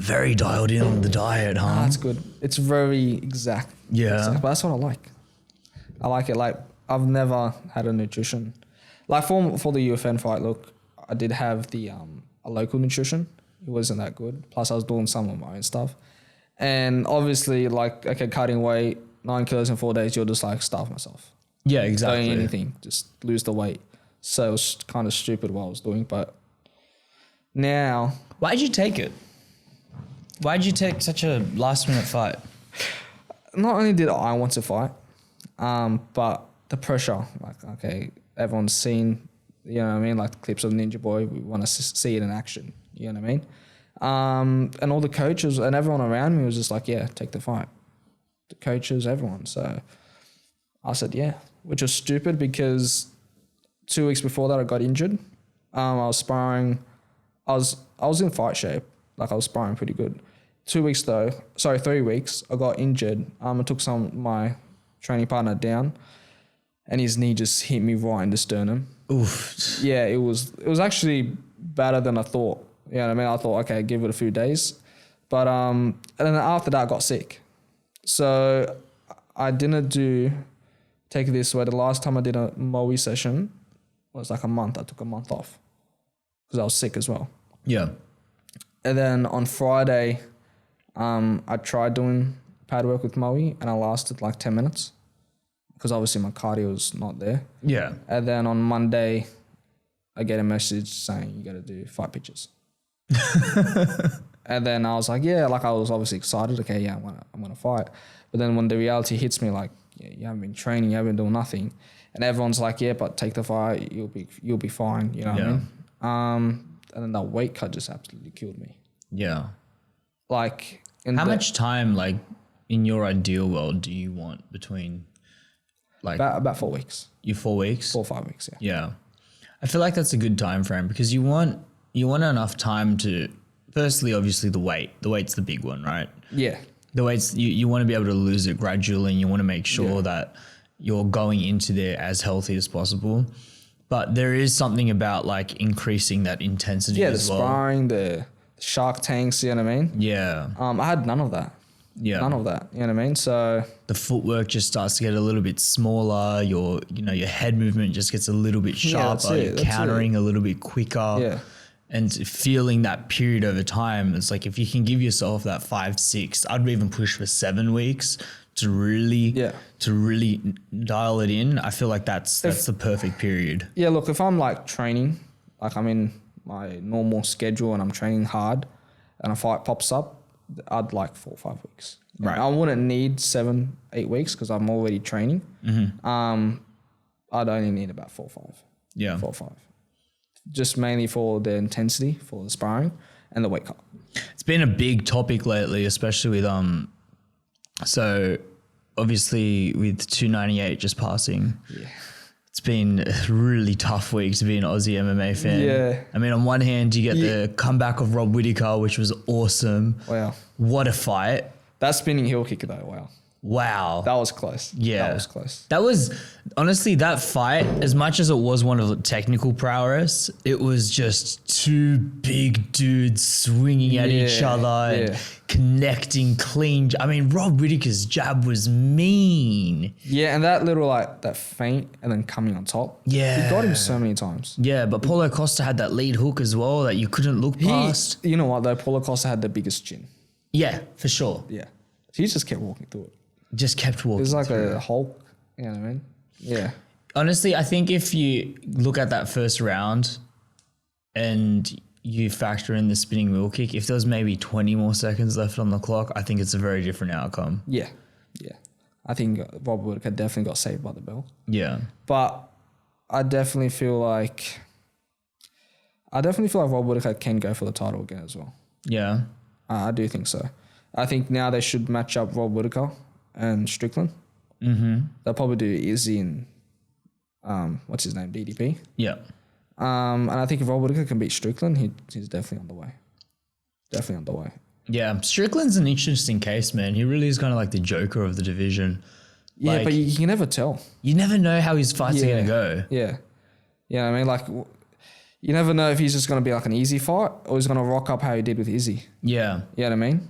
Very dialed in on the diet, huh? That's good. It's very exact. Yeah. Exact, but that's what I like. I like it. Like, I've never had a nutrition. Like, for the UFN fight, look, I did have the a local nutrition. It wasn't that good. Plus, I was doing some of my own stuff. And obviously, like, okay, cutting weight, 9 kilos in 4 days, you'll just, like, starve myself. Yeah, exactly. Doing anything, just lose the weight. So it was kind of stupid what I was doing. But now... Why'd you take it? Why'd you take such a last-minute fight? Not only did I want to fight, but the pressure. Like, okay, everyone's seen, you know what I mean, like the clips of Ninja Boy. We want to see it in action. You know what I mean? And all the coaches and everyone around me was just like, yeah, take the fight. The coaches, everyone. So I said, yeah, which was stupid because 2 weeks before that I got injured. I was sparring. I was in fight shape. Like, I was sparring pretty good. 3 weeks, I got injured. I took my training partner down, and his knee just hit me right in the sternum. Oof. Yeah, it was actually better than I thought. You know what I mean? I thought, okay, give it a few days. But and then after that I got sick. So I didn't take it this way. The last time I did a Moe session was like a month. I took a month off because I was sick as well. Yeah. And then on Friday, I tried doing pad work with Moe, and I lasted like 10 minutes because obviously my cardio was not there. Yeah. And then on Monday, I get a message saying you got to do 5 pitches. And then I was like, yeah, like I was obviously excited. Okay, yeah, I'm gonna fight. But then when the reality hits me, like, yeah, you haven't been training, you haven't been doing nothing, and everyone's like, yeah, but take the fight, you'll be fine. You know what I mean? And then that weight cut just absolutely killed me. Yeah. Like, how much time, like, in your ideal world, do you want between, like, about 4 weeks? 4 weeks? 4 or 5 weeks, yeah. Yeah. I feel like that's a good time frame because you want enough time to, firstly, obviously the weight. The weight's the big one, right? Yeah. The weight's, you want to be able to lose it gradually, and you want to make sure that you're going into there as healthy as possible. But there is something about, like, increasing that intensity as well. Yeah, the sparring, the shark tanks, you know what I mean? Yeah. I had none of that. Yeah. None of that, you know what I mean? So the footwork just starts to get a little bit smaller. Your head movement just gets a little bit sharper. You're countering a little bit quicker. Yeah. And feeling that period over time, it's like if you can give yourself that 5, 6, I'd even push for 7 weeks to really dial it in. I feel like that's the perfect period. Yeah, look, if I'm like training, like I'm in my normal schedule and I'm training hard and a fight pops up, I'd like 4 or 5 weeks. Right. I wouldn't need 7, 8 weeks because I'm already training. Mm-hmm. I'd only need about 4 or 5. Yeah. 4 or 5. Just mainly for the intensity, for the sparring and the weight cut. It's been a big topic lately, especially with so obviously with 298 just passing. Yeah. It's been a really tough week to be an Aussie MMA fan. Yeah. I mean, on one hand, you get the comeback of Rob Whittaker, which was awesome. Wow. What a fight. That spinning heel kick though, wow. Wow. That was close. Yeah. That was close. That was, honestly, that fight, as much as it was one of the technical prowess, it was just two big dudes swinging at each other and connecting clean. I mean, Rob Whittaker's jab was mean. Yeah, and that little, like, that feint and then coming on top. Yeah. He got him so many times. Yeah, but Paulo Costa had that lead hook as well that you couldn't look past. You know what, though? Paulo Costa had the biggest chin. Yeah, for sure. Yeah. He just kept walking through it. Just kept walking. It was like a Hulk, you know what I mean? Yeah. Honestly, I think if you look at that first round and you factor in the spinning wheel kick, if there was maybe 20 more seconds left on the clock, I think it's a very different outcome. Yeah. Yeah. I think Rob Whittaker definitely got saved by the bell. Yeah. But I definitely feel like Rob Whittaker can go for the title again as well. Yeah. I do think so. I think now they should match up Rob Whittaker and Strickland. Mm-hmm. They'll probably do Izzy and what's his name, DDP. Yeah. And I think if Rob Whittaker can beat Strickland, he's definitely on the way. Definitely on the way. Yeah, Strickland's an interesting case, man. He really is kind of like the Joker of the division. Yeah, like, but you can never tell. You never know how his fights are going to go. Yeah. You know what I mean? Like, you never know if he's just going to be like an easy fight or he's going to rock up how he did with Izzy. Yeah. You know what I mean?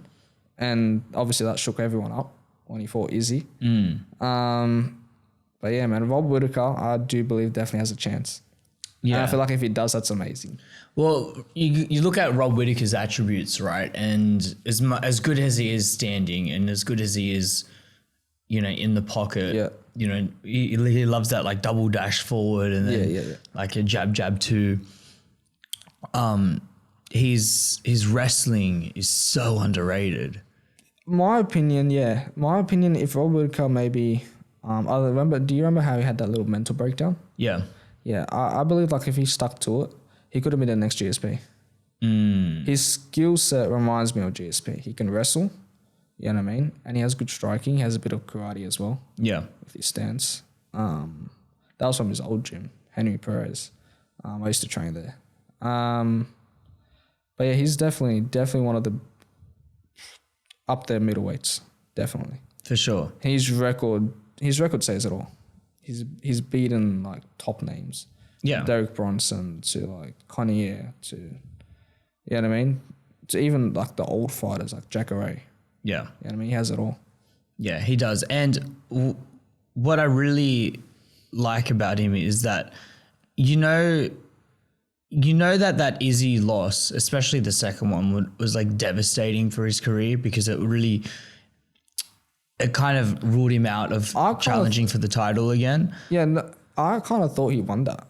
And obviously that shook everyone up when he fought Izzy. But yeah, man, Rob Whittaker, I do believe definitely has a chance. Yeah. And I feel like if he does, that's amazing. Well, you look at Rob Whittaker's attributes, right? And as good as he is standing and as good as he is, you know, in the pocket, you know, he loves that like double dash forward and then like a jab too. His wrestling is so underrated. My opinion, if Rob Whittaker maybe, do you remember how he had that little mental breakdown? Yeah. Yeah, I believe like if he stuck to it, he could have been the next GSP. His skill set reminds me of GSP. He can wrestle, you know what I mean? And he has good striking. He has a bit of karate as well. Yeah. With his stance. That was from his old gym, Henry Perez. I used to train there. But yeah, he's definitely one of the up there middleweights. Definitely. For sure. His record says it all. He's beaten like top names. Yeah. Derek Bronson to like Connier to, you know what I mean? To even like the old fighters like Jacare. Yeah. You know what I mean? He has it all. Yeah, he does. And what I really like about him is that, you know that Izzy loss, especially the second one, was like devastating for his career because it kind of ruled him out of challenging for the title again. Yeah, no, I kind of thought he won that.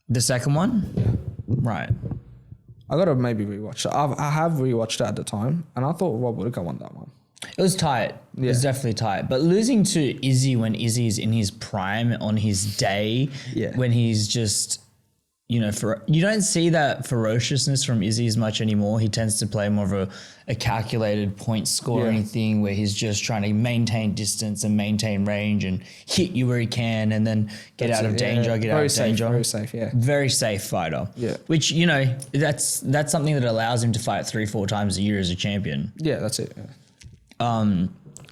The second one? Yeah. Right. I got to maybe rewatch it. I have rewatched it at the time, and I thought Rob Whittaker won that one. It was tight. Yeah. It was definitely tight. But losing to Izzy when Izzy's in his prime on his day, when he's just, you know, you don't see that ferociousness from Izzy as much anymore. He tends to play more of a calculated point scoring thing where he's just trying to maintain distance and maintain range and hit you where he can and then get out of danger. Very safe, yeah. Very safe fighter. Yeah. Which, you know, that's something that allows him to fight 3-4 times a year as a champion. Yeah, that's it. Yeah.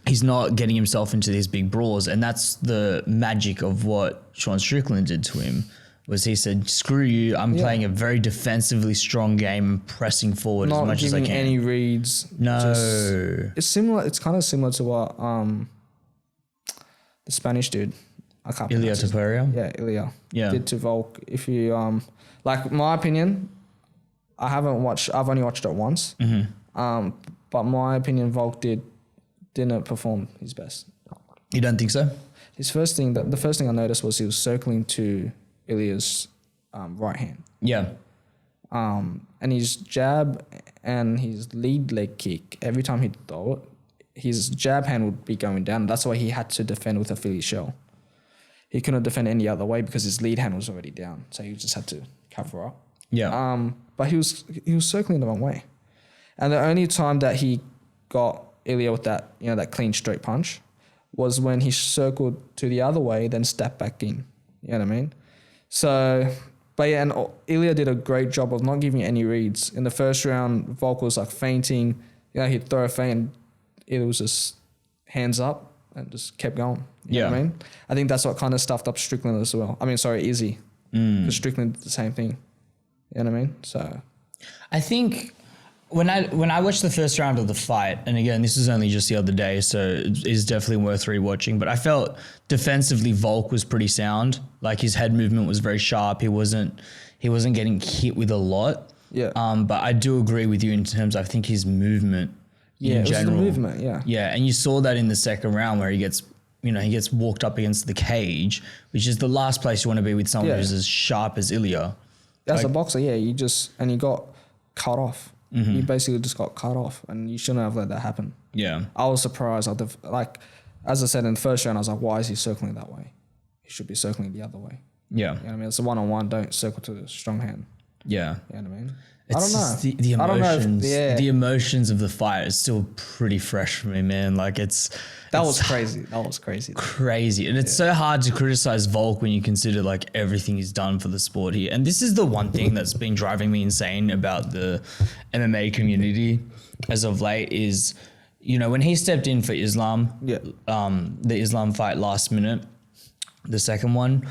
He's not getting himself into these big brawls, and that's the magic of what Sean Strickland did to him. Was he said, screw you, I'm playing a very defensively strong game and pressing forward as much as I can. Not giving any reads. No. It's kind of similar to what the Spanish dude, I can't Ilia Topuria? Yeah, Ilia. Yeah. Did to Volk. If you, like my opinion, I've only watched it once. Mm-hmm. But my opinion, Volk didn't perform his best. You don't think so? The first thing I noticed was he was circling to Ilia's right hand. Yeah. And his jab and his lead leg kick, every time he'd throw it, his jab hand would be going down. That's why he had to defend with a Philly shell. He couldn't defend any other way because his lead hand was already down. So he just had to cover up. Yeah. But he was circling the wrong way. And the only time that he got Ilia with that, you know, that clean straight punch was when he circled to the other way, then stepped back in. You know what I mean? So, but yeah, and Ilia did a great job of not giving any reads. In the first round, Volk was like feinting. You know, he'd throw a feint. It was just hands up and just kept going. You know what I mean? I think that's what kind of stuffed up Strickland as well. Izzy. Because Strickland did the same thing. You know what I mean? So, I think when I watched the first round of the fight, and again, this is only just the other day, so it is definitely worth rewatching, but I felt defensively Volk was pretty sound. Like his head movement was very sharp. He wasn't getting hit with a lot. Yeah. But I do agree with you in terms of, I think his movement in general. The movement, yeah. Yeah, and you saw that in the second round where he gets walked up against the cage, which is the last place you want to be with someone who's as sharp as Ilia. As a boxer, he got cut off. Mm-hmm. He basically just got cut off, and you shouldn't have let that happen. Yeah. I was surprised. Like, as I said in the first round, I was like, why is he circling that way? He should be circling the other way. Yeah. You know what I mean? It's a one-on-one. Don't circle to the strong hand. Yeah. You know what I mean? I don't know. The emotions, I don't know the emotions of the fight is still pretty fresh for me, man. Like that was crazy. That was crazy. Crazy. And it's so hard to criticize Volk when you consider like everything he's done for the sport here. And this is the one thing that's been driving me insane about the MMA community as of late is, you know, when he stepped in for Islam, the Islam fight last minute, the second one,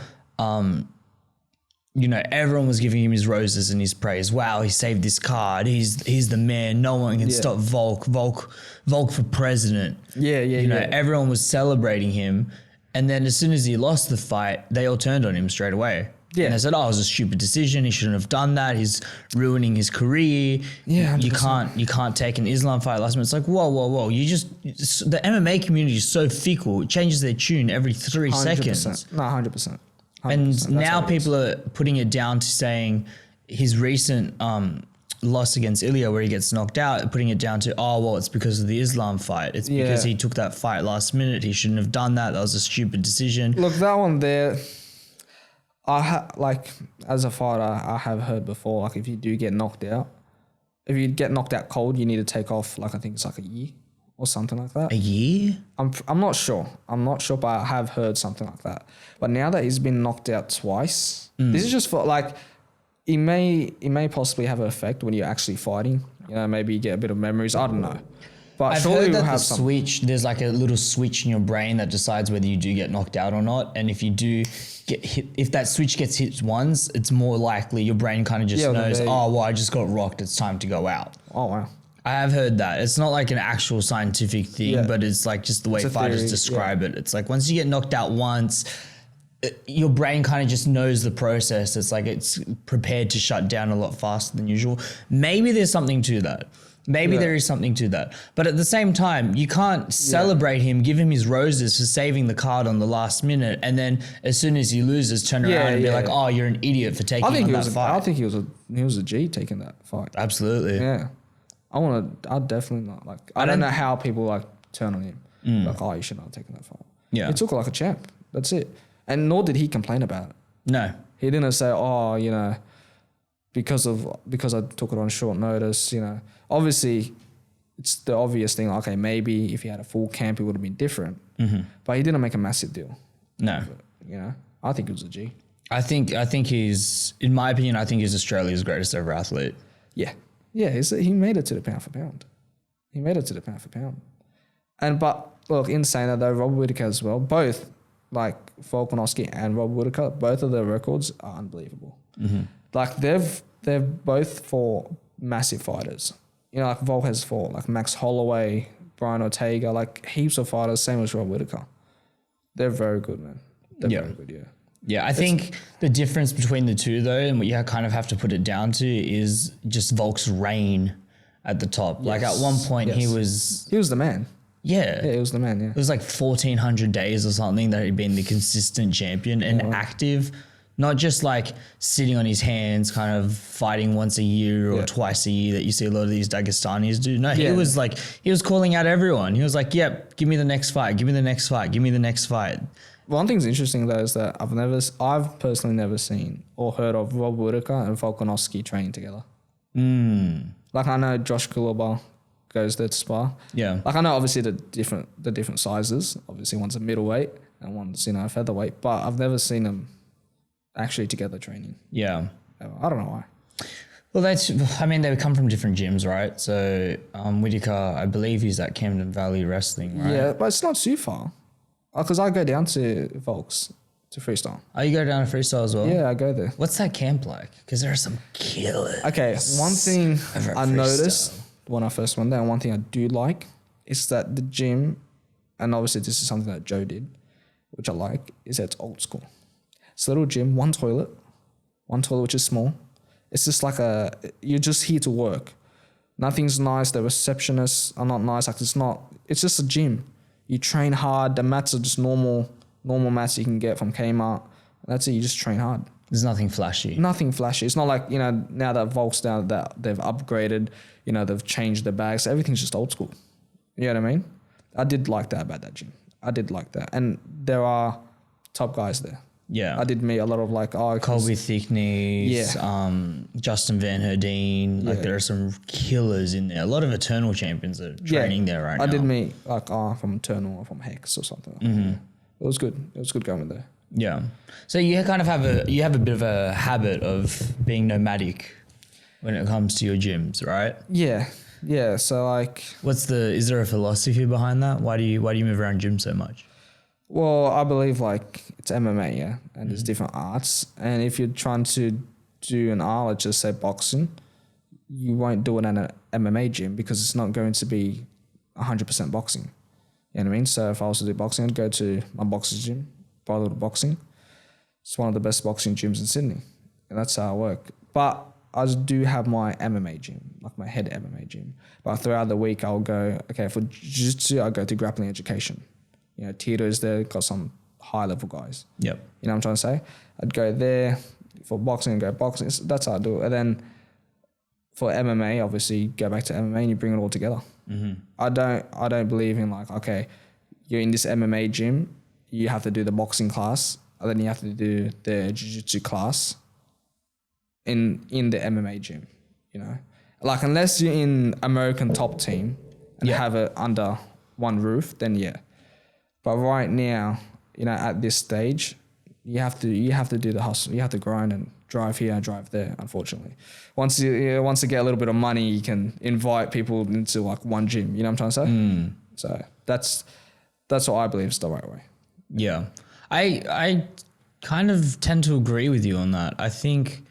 you know, everyone was giving him his roses and his praise. Wow, he saved this card. He's the man. No one can stop Volk. Volk for president. You know, everyone was celebrating him. And then as soon as he lost the fight, they all turned on him straight away. And they said, oh, it was a stupid decision. He shouldn't have done that. He's ruining his career. You can't take an Islam fight last minute. It's like, whoa. The MMA community is so fickle. It changes their tune every 3 seconds. No, 100%. And now people are putting it down to saying his recent loss against Ilya where he gets knocked out, putting it down to, oh, well, it's because of the Islam fight. It's because he took that fight last minute. He shouldn't have done that. That was a stupid decision. Look, that one there, as a fighter, I have heard before, like if you do get knocked out, if you get knocked out cold, you need to take off, like I think it's like a year or something like that. A year? I'm not sure. But I have heard something like that. But now that he's been knocked out twice, this is just for like, it may possibly have an effect when you're actually fighting. You know, maybe you get a bit of memories. I don't know. But I've heard that the switch, there's like a little switch in your brain that decides whether you do get knocked out or not. And if you do get hit, if that switch gets hit once, it's more likely your brain kind of just knows, oh, well, I just got rocked. It's time to go out. Oh, wow. I have heard that. It's not like an actual scientific thing, but it's like just the way fighters describe it. It's like once you get knocked out once, your brain kind of just knows the process. It's like it's prepared to shut down a lot faster than usual. Maybe there's something to that. Maybe there is something to that. But at the same time, you can't celebrate him, give him his roses for saving the card on the last minute, and then as soon as he loses, turn around and be like, oh, you're an idiot for taking on that fight. I think he was a G taking that fight. Absolutely. Yeah. I'd definitely not. Like, I don't know how people like turn on him. Like, oh, you should not have taken that fight. Yeah. He took it like a champ. That's it. And nor did he complain about it. No. He didn't say, oh, you know, because I took it on short notice, you know. Obviously, it's the obvious thing. Okay, maybe if he had a full camp, it would have been different. But he didn't make a massive deal. No. You know, I think it was a G. I think he's, in my opinion, I think he's Australia's greatest ever athlete. Yeah. Yeah, he made it to the pound for pound. But look, in saying that though, Rob Whittaker as well, both like Volkanovski and Rob Whittaker, both of their records are unbelievable. Like they're both for massive fighters. You know, like Volk has fought like Max Holloway, Brian Ortega, like heaps of fighters, same as Rob Whittaker. They're very good, man. They're very good, Yeah, I think the difference between the two, though, and what you kind of have to put it down to is just Volk's reign at the top. Like at one point, he was the man. Yeah, he was the man. Yeah, it was like 1,400 days or something that he'd been the consistent champion and active, not just like sitting on his hands, kind of fighting once a year or twice a year that you see a lot of these Dagestanis do. No, he was like he was calling out everyone. He was like, "Yep, give me the next fight. Give me the next fight. Give me the next fight." One thing's interesting though is that I've personally never seen or heard of Rob Whittaker and Volkanovski training together. Like I know Josh Kulaba goes there to spar. Yeah. Like I know obviously the different sizes. Obviously one's a middleweight and one's, you know, a featherweight. But I've never seen them actually together training. Yeah. I don't know why. Well, they come from different gyms, right? So Whittaker, I believe he's at Camden Valley Wrestling, right? Yeah, but it's not too far. Because I go down to Volks, to freestyle. Oh, you go down to freestyle as well? Yeah, I go there. What's that camp like? Because there are some killers. Okay, one thing I noticed when I first went there, and one thing I do like, is that the gym, and obviously this is something that Joe did, which I like, is that it's old school. It's a little gym, one toilet which is small. It's just like you're just here to work. Nothing's nice. The receptionists are not nice. Like it's just a gym. You train hard. The mats are just normal mats you can get from Kmart. That's it. You just train hard. There's nothing flashy. Nothing flashy. It's not like, you know, now that Volk's down, that they've upgraded, you know, they've changed the bags. Everything's just old school. You know what I mean? I did like that about that gym. I did like that. And there are top guys there. Yeah. I did meet a lot of like, Colby Thickness, Justin Van Herdeen. Like there are some killers in there. A lot of Eternal champions are training there right now. I did meet like from Eternal or from Hex or something. It was good. It was good going there. Yeah. So you kind of have a bit of a habit of being nomadic when it comes to your gyms, right? Yeah. Yeah. So like, is there a philosophy behind that? Why do you move around gyms so much? Well, I believe like it's MMA, yeah, and there's different arts. And if you're trying to do an art, let's just say boxing, you won't do it in an MMA gym because it's not going to be 100% boxing. You know what I mean? So if I was to do boxing, I'd go to my boxing gym, Brotherhood Boxing. It's one of the best boxing gyms in Sydney, and that's how I work. But I do have my MMA gym, like my head MMA gym. But throughout the week, I'll go, okay, for jiu-jitsu, I'll go to grappling education. You know, Tito's there, got some high-level guys. Yep. You know what I'm trying to say? I'd go there for boxing and go boxing. That's how I do it. And then for MMA, obviously, go back to MMA and you bring it all together. Mm-hmm. I don't believe in like, okay, you're in this MMA gym, you have to do the boxing class, and then you have to do the jiu-jitsu class in the MMA gym, you know? Like, unless you're in American top team and have it under one roof, then yeah. But right now, you know, at this stage, you have to do the hustle. You have to grind and drive here and drive there, unfortunately. Once you get a little bit of money, you can invite people into like one gym, you know what I'm trying to say? So that's what I believe is the right way. Yeah. I kind of tend to agree with you on that. I think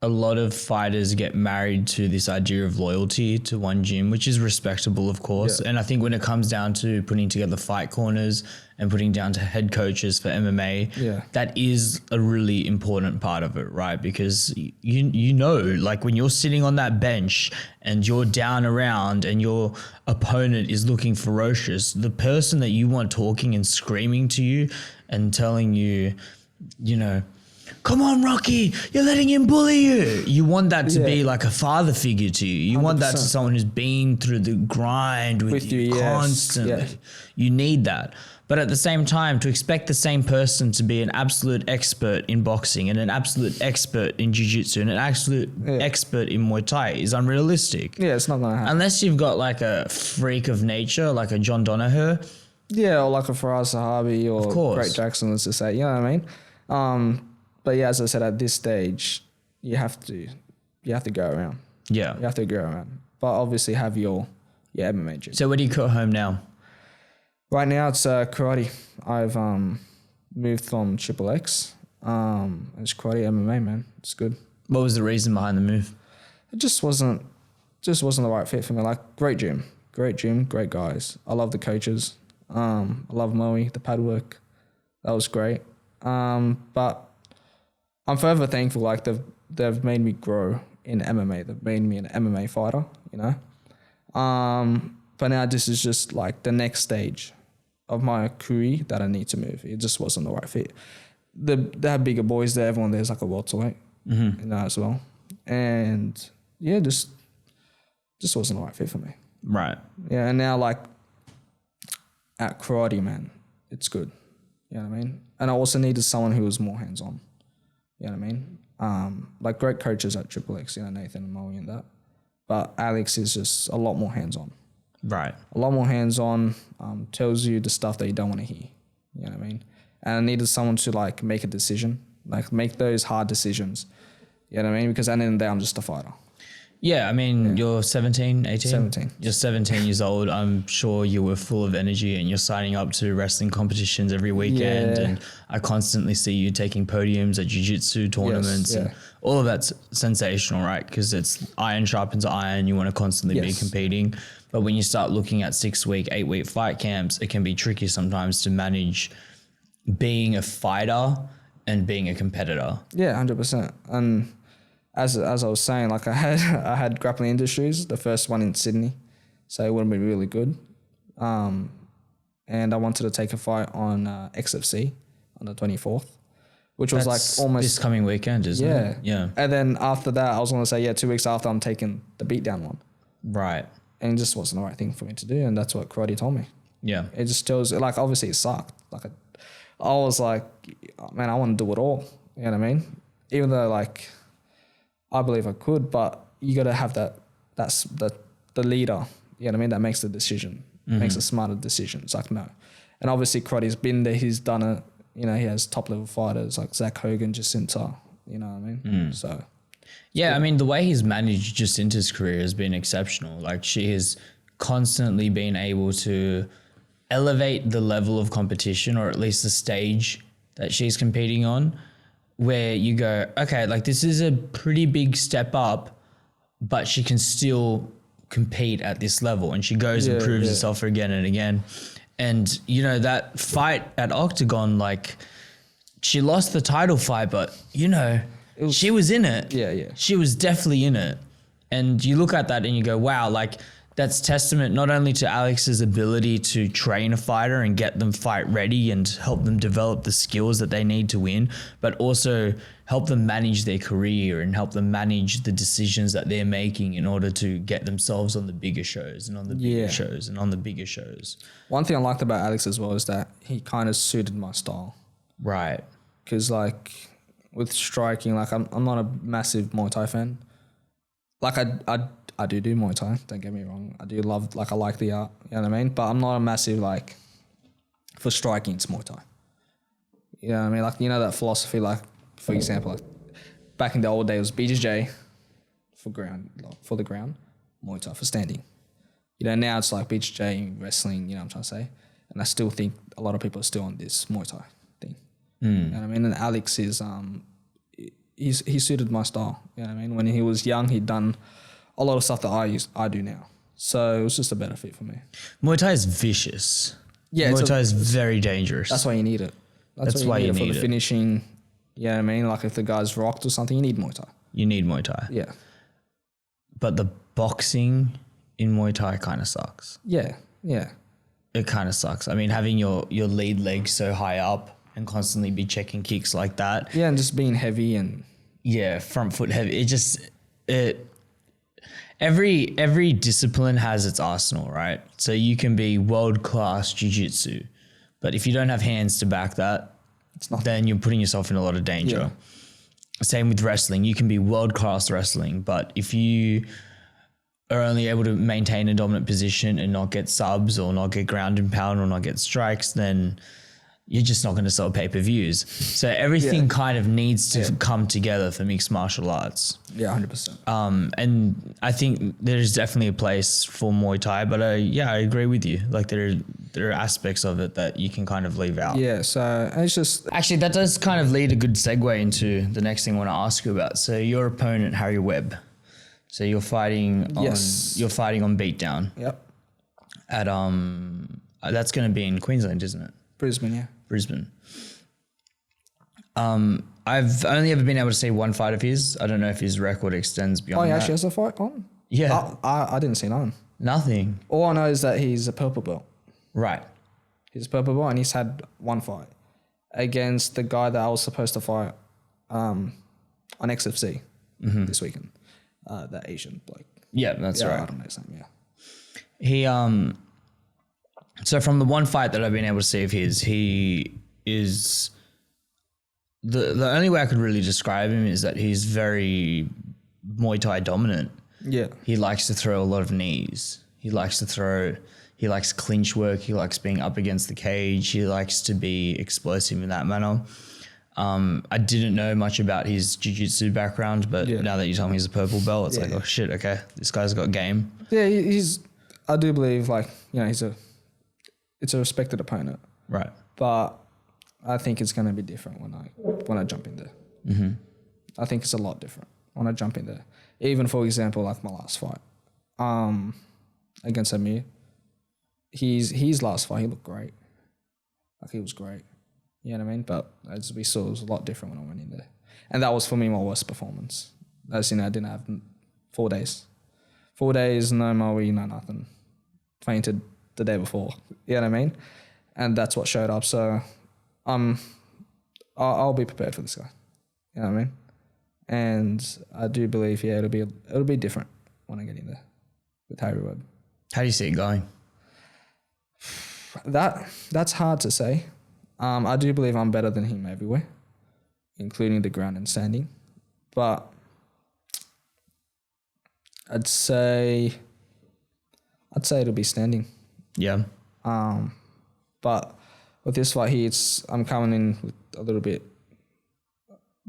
a lot of fighters get married to this idea of loyalty to one gym, which is respectable, of course. Yeah. And I think when it comes down to putting together fight corners and putting down to head coaches for MMA, that is a really important part of it, right? Because you know, like when you're sitting on that bench and you're down around and your opponent is looking ferocious, the person that you want talking and screaming to you and telling you, you know, come on, Rocky, you're letting him bully you. You want that to be like a father figure to you. You 100%. Want that to someone who's been through the grind with you constantly. Yes. You need that. But at the same time, to expect the same person to be an absolute expert in boxing and an absolute expert in jiu-jitsu and an absolute expert in Muay Thai is unrealistic. Yeah, it's not going to happen. Unless you've got like a freak of nature, like a John Donaher. Yeah, or like a Faraz Sahabi or Great Jackson, let's just say. You know what I mean? But yeah, as I said, at this stage, you have to go around. Yeah. You have to go around. But obviously have your MMA gym. So where do you call home now? Right now it's karate. I've moved from Triple X. It's karate MMA, man. It's good. What was the reason behind the move? It just wasn't the right fit for me. Like great gym, great guys. I love the coaches. I love Moe, the pad work. That was great. But I'm forever thankful. Like they've made me grow in MMA. They've made me an MMA fighter, you know. But now this is just like the next stage of my career that I need to move. It just wasn't the right fit. They have bigger boys there. Everyone there's like a welterweight, you know, as well. And yeah, just wasn't the right fit for me. Right. Yeah, and now like at karate, man, it's good. You know what I mean? And I also needed someone who was more hands-on. You know what I mean? Like great coaches at Triple X, you know, Nathan and Moe and that. But Alex is just a lot more hands-on. Right. A lot more hands-on, tells you the stuff that you don't want to hear. You know what I mean? And I needed someone to like make a decision, like make those hard decisions. You know what I mean? Because at the end of the day, I'm just a fighter. Yeah, I mean, you're 17, 18? 17. You're 17 years old. I'm sure you were full of energy and you're signing up to wrestling competitions every weekend. Yeah. And I constantly see you taking podiums at jiu-jitsu tournaments. And all of that's sensational, right? Because it's iron sharpens iron. You want to constantly be competing. But when you start looking at 6-week, 8-week fight camps, it can be tricky sometimes to manage being a fighter and being a competitor. Yeah, 100%. And as I was saying, like I had Grappling Industries, the first one in Sydney, so it would have been really good. And I wanted to take a fight on XFC on the 24th, which was like almost this coming weekend, isn't it? Yeah. And then after that, I was going to say, 2 weeks after, I'm taking the Beatdown one. Right. And it just wasn't the right thing for me to do, and that's what karate told me. Yeah. It just tells, like, obviously it sucked. Like, I was like, man, I want to do it all. You know what I mean? Even though, like, I believe I could, but you got to have that's the leader, you know what I mean, that makes the decision, makes a smarter decision. It's like, no. And obviously karate's been there, he's done it, you know, he has top level fighters like Zach Hogan, Jacinta, you know what I mean? So. Yeah, I mean, the way he's managed Jacinta's career has been exceptional. Like she has constantly been able to elevate the level of competition, or at least the stage that she's competing on, where you go, okay, like this is a pretty big step up, but she can still compete at this level, and she goes and proves herself again and again. And you know, that fight at Octagon, like she lost the title fight, but you know, she was in it. Yeah. She was definitely in it. And you look at that and you go, wow, like that's testament not only to Alex's ability to train a fighter and get them fight ready and help them develop the skills that they need to win, but also help them manage their career and help them manage the decisions that they're making in order to get themselves on the bigger shows and on the bigger shows and on the bigger shows. One thing I liked about Alex as well is that he kind of suited my style. Right. Because like with striking, like I'm not a massive Muay Thai fan. Like I do Muay Thai, don't get me wrong. I do love, like I like the art, you know what I mean? But I'm not a massive, like, for striking, it's Muay Thai. You know what I mean? Like, you know that philosophy, like, for example, like, back in the old days, it was BJJ for the ground, Muay Thai for standing. You know, now it's like BJJ, wrestling, you know what I'm trying to say? And I still think a lot of people are still on this Muay Thai thing. You know what I mean? And Alex is, he suited my style, you know what I mean? When he was young, he'd done a lot of stuff that I do now. So it was just a better fit for me. Muay Thai is vicious. Yeah, Muay Thai is very dangerous. That's why you need it. That's why you need it for the finishing. You know what I mean? Like if the guy's rocked or something, you need Muay Thai. You need Muay Thai. Yeah. But the boxing in Muay Thai kind of sucks. Yeah. It kind of sucks. I mean, having your lead leg so high up and constantly be checking kicks like that. Yeah, and just being heavy and... Yeah, front foot heavy. Every discipline has its arsenal, right? So you can be world-class jiu-jitsu, but if you don't have hands to back that, then you're putting yourself in a lot of danger. Yeah. Same with wrestling. You can be world-class wrestling, but if you are only able to maintain a dominant position and not get subs or not get ground and pound or not get strikes, then you're just not going to sell pay-per-views. So everything kind of needs to come together for mixed martial arts. Yeah, 100%. And I think there's definitely a place for Muay Thai, but I agree with you. Like there are aspects of it that you can kind of leave out. Yeah, so it's just... Actually, that does kind of lead a good segue into the next thing I want to ask you about. So your opponent, Harry Webb. So you're fighting on Beatdown. Yep. At that's going to be in Queensland, isn't it? Brisbane, yeah. Brisbane. I've only ever been able to see one fight of his. I don't know if his record extends beyond that. Oh, he actually has a fight on? Yeah. I didn't see none. Nothing. All I know is that he's a purple belt. Right. He's a purple belt and he's had one fight against the guy that I was supposed to fight on XFC this weekend. That Asian bloke. Yeah, that's right. I don't know his name, yeah. He so from the one fight that I've been able to see of his, he is the only way I could really describe him is that he's very Muay Thai dominant. Yeah. He likes to throw a lot of knees. He likes clinch work. He likes being up against the cage. He likes to be explosive in that manner. I didn't know much about his jiu-jitsu background, but now that you tell me he's a purple belt, it's like, oh shit, okay, this guy's got game. Yeah, I do believe, like, you know, it's a respected opponent. Right. But I think it's going to be different when I jump in there. Mm-hmm. I think it's a lot different when I jump in there. Even, for example, like my last fight against Amir, his last fight, he looked great. Like, he was great. You know what I mean? But as we saw, it was a lot different when I went in there. And that was, for me, my worst performance. As you know, I didn't have 4 days. 4 days, no Maui, no nothing. Fainted the day before. You know what I mean? And that's what showed up. So I'll be prepared for this guy. You know what I mean? And I do believe, it'll be different when I get in there with Harry Webb. How do you see it going? That's hard to say. I do believe I'm better than him everywhere, including the ground and standing. But I'd say it'll be standing. Yeah. But with this fight here, I'm coming in with a little bit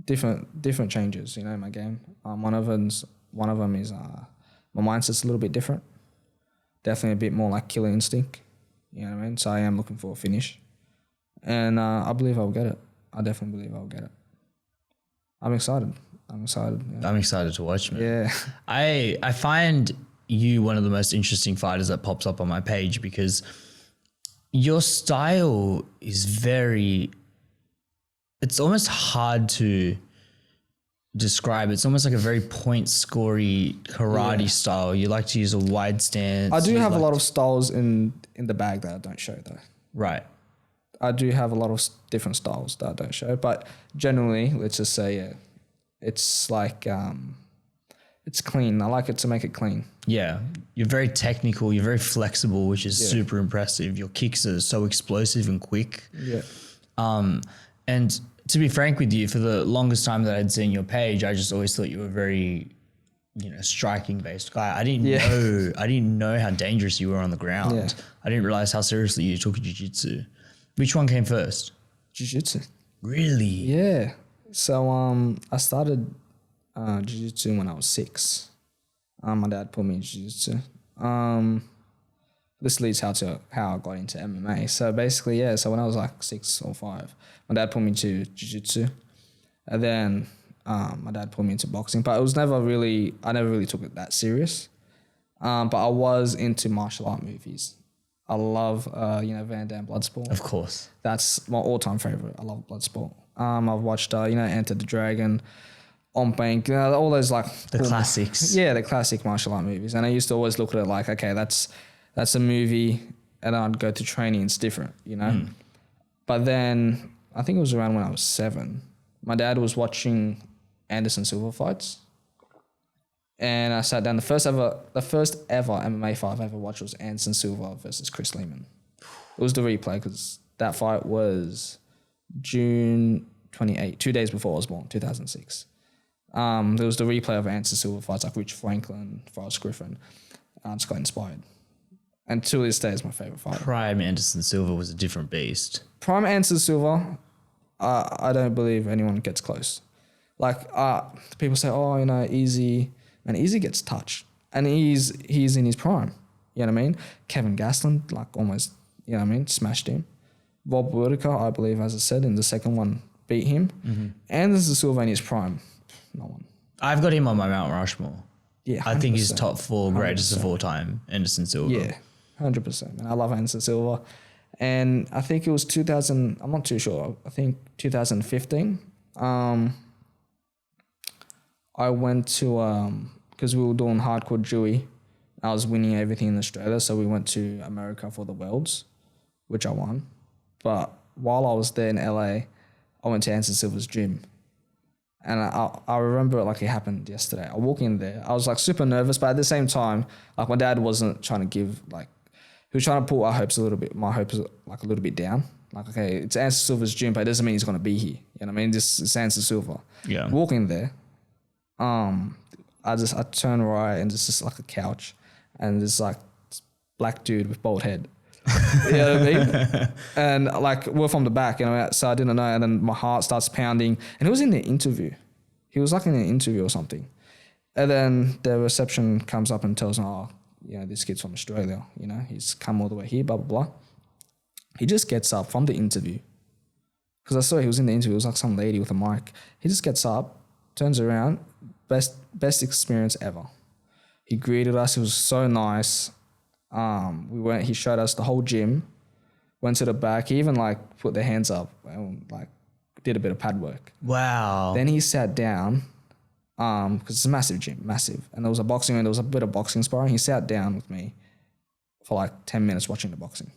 different changes, you know, in my game. One of them is my mindset's a little bit different. Definitely a bit more like killer instinct. You know what I mean? So I am looking for a finish. And I believe I'll get it. I definitely believe I'll get it. I'm excited. Yeah. I'm excited to watch, man. Yeah. I find you one of the most interesting fighters that pops up on my page because your style is it's almost hard to describe. It's almost like a very point scory karate style. You like to use a wide stance. I do have a lot of styles in the bag that I don't show though. Right. I do have a lot of different styles that I don't show, but generally, let's just say, it's like, it's clean. I like it to make it clean. Yeah. You're very technical. You're very flexible, which is super impressive. Your kicks are so explosive and quick. Yeah. And to be frank with you, for the longest time that I'd seen your page, I just always thought you were a very, striking based guy. I didn't know how dangerous you were on the ground. Yeah. I didn't realize how seriously you took jiu-jitsu. Which one came first? Jiu-jitsu. Really? Yeah. So I started jiu-jitsu when I was 6. My dad put me in jiu-jitsu. This leads how I got into MMA. So basically, so when I was like 6 or 5, my dad put me into jiu-jitsu. And then my dad put me into boxing. But I never really took it that serious. But I was into martial art movies. I love, Van Damme Bloodsport. Of course. That's my all-time favorite. I love Bloodsport. I've watched, Enter the Dragon, On Bank, all those like... The classics. Yeah, the classic martial art movies. And I used to always look at it like, okay, that's a movie, and I'd go to training, it's different, But then, I think it was around when I was 7, my dad was watching Anderson Silva fights. And I sat down. The first ever MMA fight I've ever watched was Anderson Silva versus Chris Lehman. It was the replay because that fight was June 28, 2 days before I was born, 2006. There was the replay of Anderson Silva fights like Rich Franklin, Forrest Griffin. I just got inspired. And to this day is my favorite fight. Prime Anderson Silva was a different beast. Prime Anderson Silva, I don't believe anyone gets close. Like people say, Easy. And Easy gets touched. And he's in his prime. You know what I mean? Kevin Gastelum, like almost, smashed him. Bob Whittaker, I believe, as I said, in the second one, beat him. Mm-hmm. Anderson Silva in his prime. No one. I've got him on my Mount Rushmore. Yeah, 100%. I think he's top 4 greatest 100%. Of all time, Anderson Silva. Yeah, 100%. And I love Anderson Silva. And I think it was 2000, I'm not too sure, I think 2015. I went to, because we were doing hardcore Dewey. I was winning everything in Australia, so we went to America for the Worlds, which I won. But while I was there in LA, I went to Anderson Silva's gym. And I remember it like it happened yesterday. I walk in there. I was like super nervous, but at the same time, like my dad wasn't trying to give, like, he was trying to put my hopes a little bit down. Like, okay, it's Anderson Silva's gym, but it doesn't mean he's going to be here. You know what I mean? This is Anderson Silva. Yeah. Walk in there. I turn right and there's just like a couch and there's like black dude with bald head. You know what I mean? And like we're from the back, so I didn't know. And then my heart starts pounding and he was in the interview. He was like in an interview or something. And then the reception comes up and tells me, this kid's from Australia. He's come all the way here, blah, blah, blah. He just gets up from the interview. Because I saw he was in the interview. It was like some lady with a mic. He just gets up, turns around. Best experience ever. He greeted us. It was so nice. He showed us the whole gym, went to the back. He even like put their hands up and like did a bit of pad work. Wow. Then he sat down, because it's a massive gym, massive. And there was a boxing ring, there was a bit of boxing sparring. He sat down with me for like 10 minutes watching the boxing.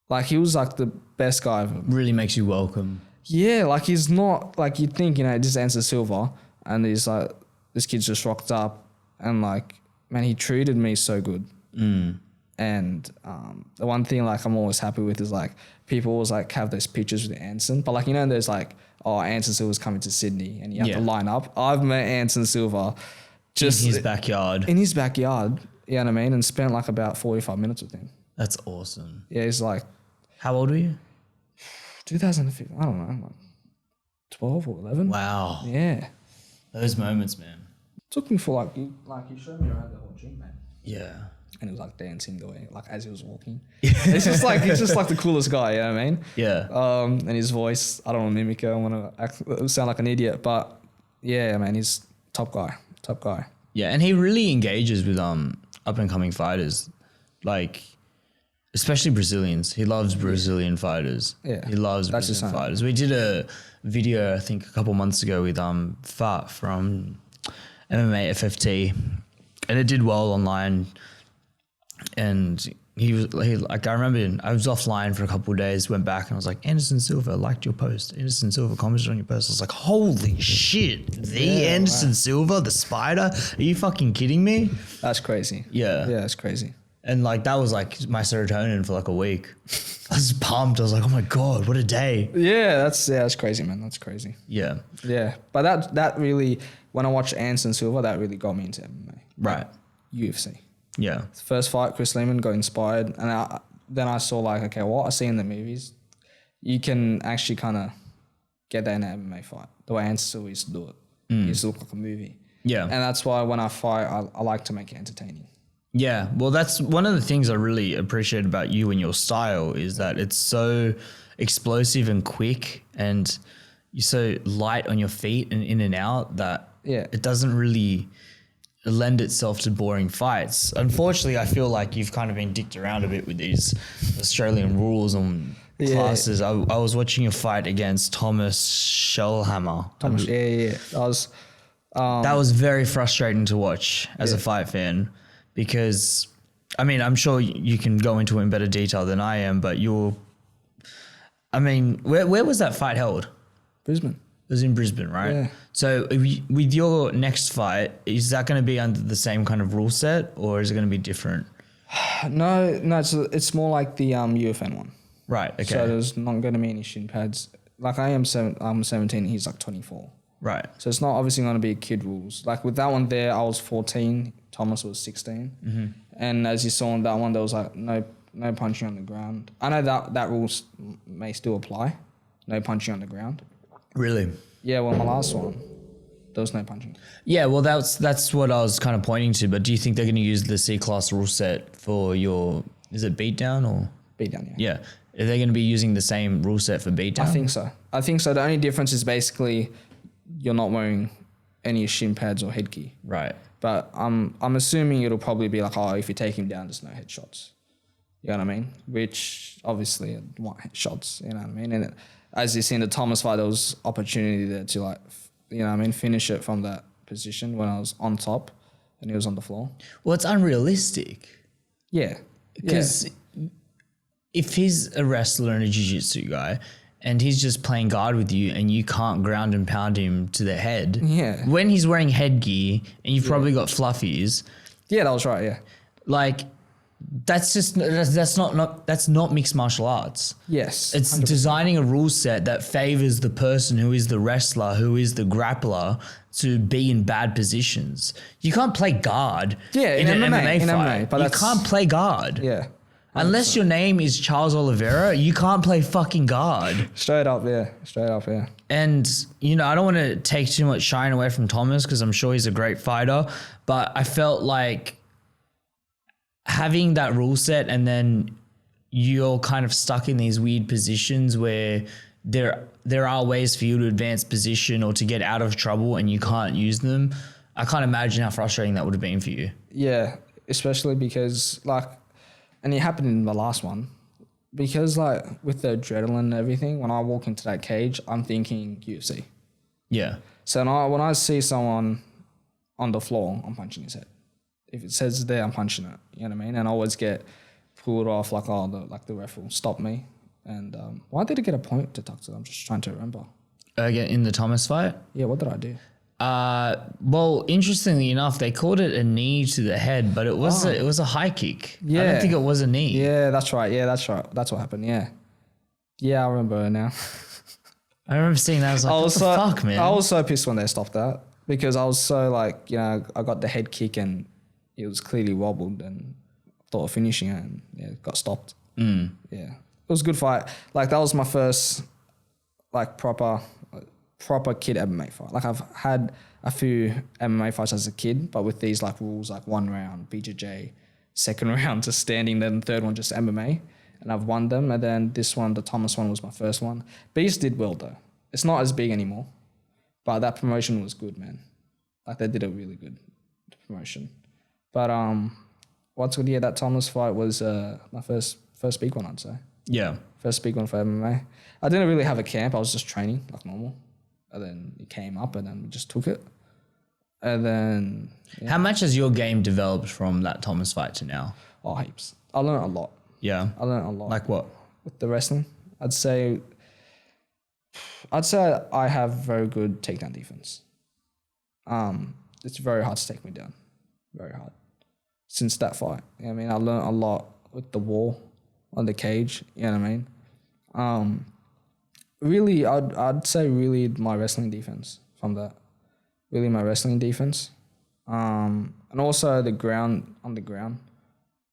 Like he was like the best guy ever. Really makes you welcome. Yeah, like he's not, like you'd think, just Anderson Silva. And he's like, this kid's just rocked up. And like, man, he treated me so good. Mm. And the one thing like I'm always happy with is like, people always like have those pictures with Anderson. But like, there's like, Anderson Silva's coming to Sydney and you have to line up. I've met Anderson Silva just in his backyard. In his backyard, you know what I mean? And spent like about 45 minutes with him. That's awesome. Yeah, he's like... How old were you? 2015, I don't know, like 12 or 11. Wow. Yeah. Those moments, man. Took me for like you showed me around the whole gym, man. Yeah. and he was like dancing the way, like as he was walking. It's just like he's just like the coolest guy, you know what I mean? Yeah. And his voice, I don't want to mimic it. I want to sound like an idiot, but yeah, man, he's top guy. Yeah, and he really engages with up and coming fighters, like especially Brazilians. He loves Brazilian fighters. Yeah, he loves that's Brazilian fighters. We did a video I think a couple months ago with Fat from MMA FFT, and it did well online. And he like, I remember I was offline for a couple of days, went back and I was like, Anderson Silva liked your post. Anderson Silva commented on your post. I was like, holy shit, Anderson Silva, the spider? Are you fucking kidding me? That's crazy. Yeah. Yeah, it's crazy. And like, that was like my serotonin for like a week. I was pumped. I was like, oh my God, what a day. Yeah, that's crazy, man. That's crazy. Yeah. Yeah. But that really, when I watched Anderson Silva, that really got me into MMA. Right. UFC. Yeah. First fight, Chris Lehman, got inspired. And then I saw like, okay, what I see in the movies, you can actually kind of get that in an MMA fight. The way Anderson Silva used to do it. It used to look like a movie. Yeah. And that's why when I fight, I like to make it entertaining. Yeah, well, that's one of the things I really appreciate about you and your style is that it's so explosive and quick, and you're so light on your feet and in and out that it doesn't really lend itself to boring fights. Unfortunately, I feel like you've kind of been dicked around a bit with these Australian rules and classes. I was watching your fight against Thomas Shellhammer. That was very frustrating to watch as a fight fan. Because, I mean, I'm sure you can go into it in better detail than I am, but where was that fight held? Brisbane. It was in Brisbane, right? Yeah. So with your next fight, is that going to be under the same kind of rule set, or is it going to be different? No, it's more like the UFN one. Right, okay. So there's not going to be any shin pads. Like I'm 17, he's like 24. Right. So it's not obviously going to be kid rules. Like with that one there, I was 14, Thomas was 16. Mm-hmm. And as you saw in that one, there was like no punching on the ground. I know that rules may still apply, no punching on the ground. Really? Yeah, well, my last one, there was no punching. Yeah, well, that's what I was kind of pointing to, but do you think they're going to use the C-class rule set for your, is it Beatdown or? Beatdown, yeah. Yeah. Are they going to be using the same rule set for Beatdown? I think so. The only difference is basically you're not wearing any shin pads or headgear. Right. But I'm assuming it'll probably be like, if you take him down, there's no headshots. You know what I mean? Which obviously I want headshots. You know what I mean? And as you see in the Thomas fight, there was opportunity there to like, you know what I mean, finish it from that position when I was on top and he was on the floor. Well, it's unrealistic. Yeah. Because if he's a wrestler and a jiu-jitsu guy and he's just playing guard with you and you can't ground and pound him to the head. Yeah. When he's wearing headgear and you've probably got fluffies. Yeah, that was right, yeah. Like, that's not mixed martial arts. Yes. It's 100%. Designing a rule set that favors the person who is the wrestler, who is the grappler, to be in bad positions. You can't play guard in an MMA fight. But you can't play guard. Yeah. 100%. Unless your name is Charles Oliveira, you can't play fucking guard. Straight up, yeah. And, I don't want to take too much shine away from Thomas because I'm sure he's a great fighter, but I felt like having that rule set and then you're kind of stuck in these weird positions where there are ways for you to advance position or to get out of trouble and you can't use them. I can't imagine how frustrating that would have been for you. Yeah, especially because and it happened in the last one, because with the adrenaline and everything, when I walk into that cage, I'm thinking UFC. Yeah. So when I see someone on the floor, I'm punching his head. If it says there, I'm punching it. You know what I mean? And I always get pulled off the ref will stop me. And why did I get a point to talk to them? I'm just trying to remember. In the Thomas fight? Yeah, what did I do? Well, interestingly enough, they called it a knee to the head, but it was a high kick. Yeah. I don't think it was a knee. Yeah, that's right. That's what happened. Yeah. Yeah, I remember it now. I remember seeing that. I was like, what the fuck, man? I was so pissed when they stopped that because I was so I got the head kick and it was clearly wobbled and thought of finishing it and it got stopped. Yeah. It was a good fight. That was my first proper kid MMA fight. I've had a few MMA fights as a kid, but with these rules 1 round, BJJ, second round just standing, then the third one just MMA, and I've won them. And then this one, the Thomas one, was my first one. Beast did well though. It's not as big anymore, but that promotion was good, man. Like they did a really good promotion. But what's good? Yeah, that Thomas fight was my first big one, I'd say. Yeah. First big one for MMA. I didn't really have a camp. I was just training like normal, and then it came up, and then we just took it. And then How much has your game developed from that Thomas fight to now? oh, heaps. I learned a lot. Yeah. I learned a lot. Like what? With the wrestling, I'd say I have very good takedown defense. It's very hard to take me down. Very hard. Since that fight. You know what I mean? I learned a lot with the wall on the cage. You know what I mean? Really, I'd say really my wrestling defense from that. Really my wrestling defense. And also on the ground.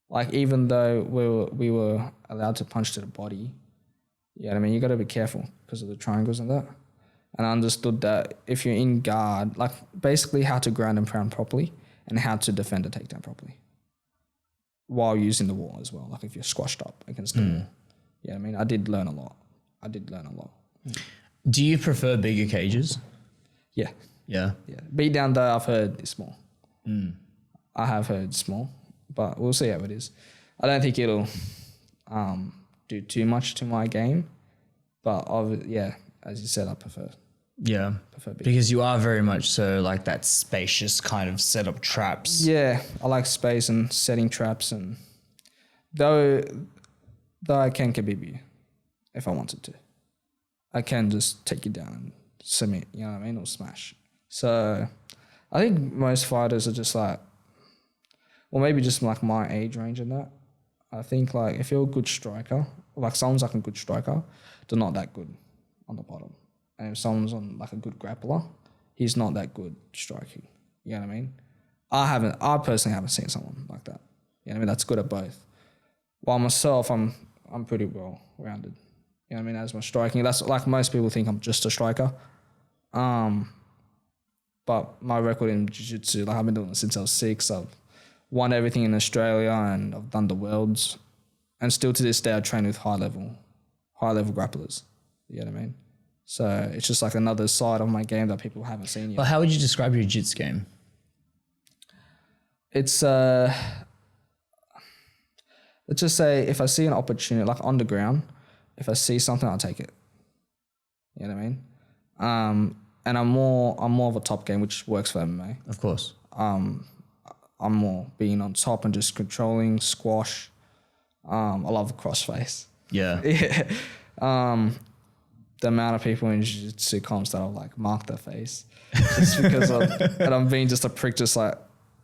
Like even though we were allowed to punch to the body, you know what I mean? You got to be careful because of the triangles and that. And I understood that if you're in guard, like basically how to ground and pound properly and how to defend a takedown properly while using the wall as well. Like if you're squashed up against the wall. Yeah, I mean, I did learn a lot. Do you prefer bigger cages? Yeah. Yeah. Yeah. Beatdown though, I've heard is small. I have heard small, but we'll see how it is. I don't think it'll do too much to my game, but yeah, as you said, I prefer. Yeah. Big. Because you are very much so like that spacious kind of set up traps. Yeah, I like space and setting traps, and though I can kebab you if I wanted to. I can just take you down and submit, you know what I mean, or smash. So I think most fighters are just like, or maybe just like my age range and that. I think like if you're a good striker, like someone's like a good striker, they're not that good on the bottom. And if someone's on like a good grappler, he's not that good striking. You know what I mean? I personally haven't seen someone like that. You know what I mean? That's good at both. While myself, I'm pretty well rounded. You know what I mean? As my striking, that's like most people think I'm just a striker. But my record in jiu-jitsu, like I've been doing it since I was 6. I've won everything in Australia and I've done the worlds. And still to this day, I train with high level grapplers. You know what I mean? So it's just like another side of my game that people haven't seen yet. Well, how would you describe your jiu-jitsu game? It's let's just say if I see an opportunity, like on the ground, if I see something, I'll take it. You know what I mean? And I'm more of a top game, which works for MMA. Of course. I'm more being on top and just controlling, squash. I love crossface. Yeah. Yeah. The amount of people in jiu-jitsu comps that I'll like mark their face just because and I'm being just a prick, just like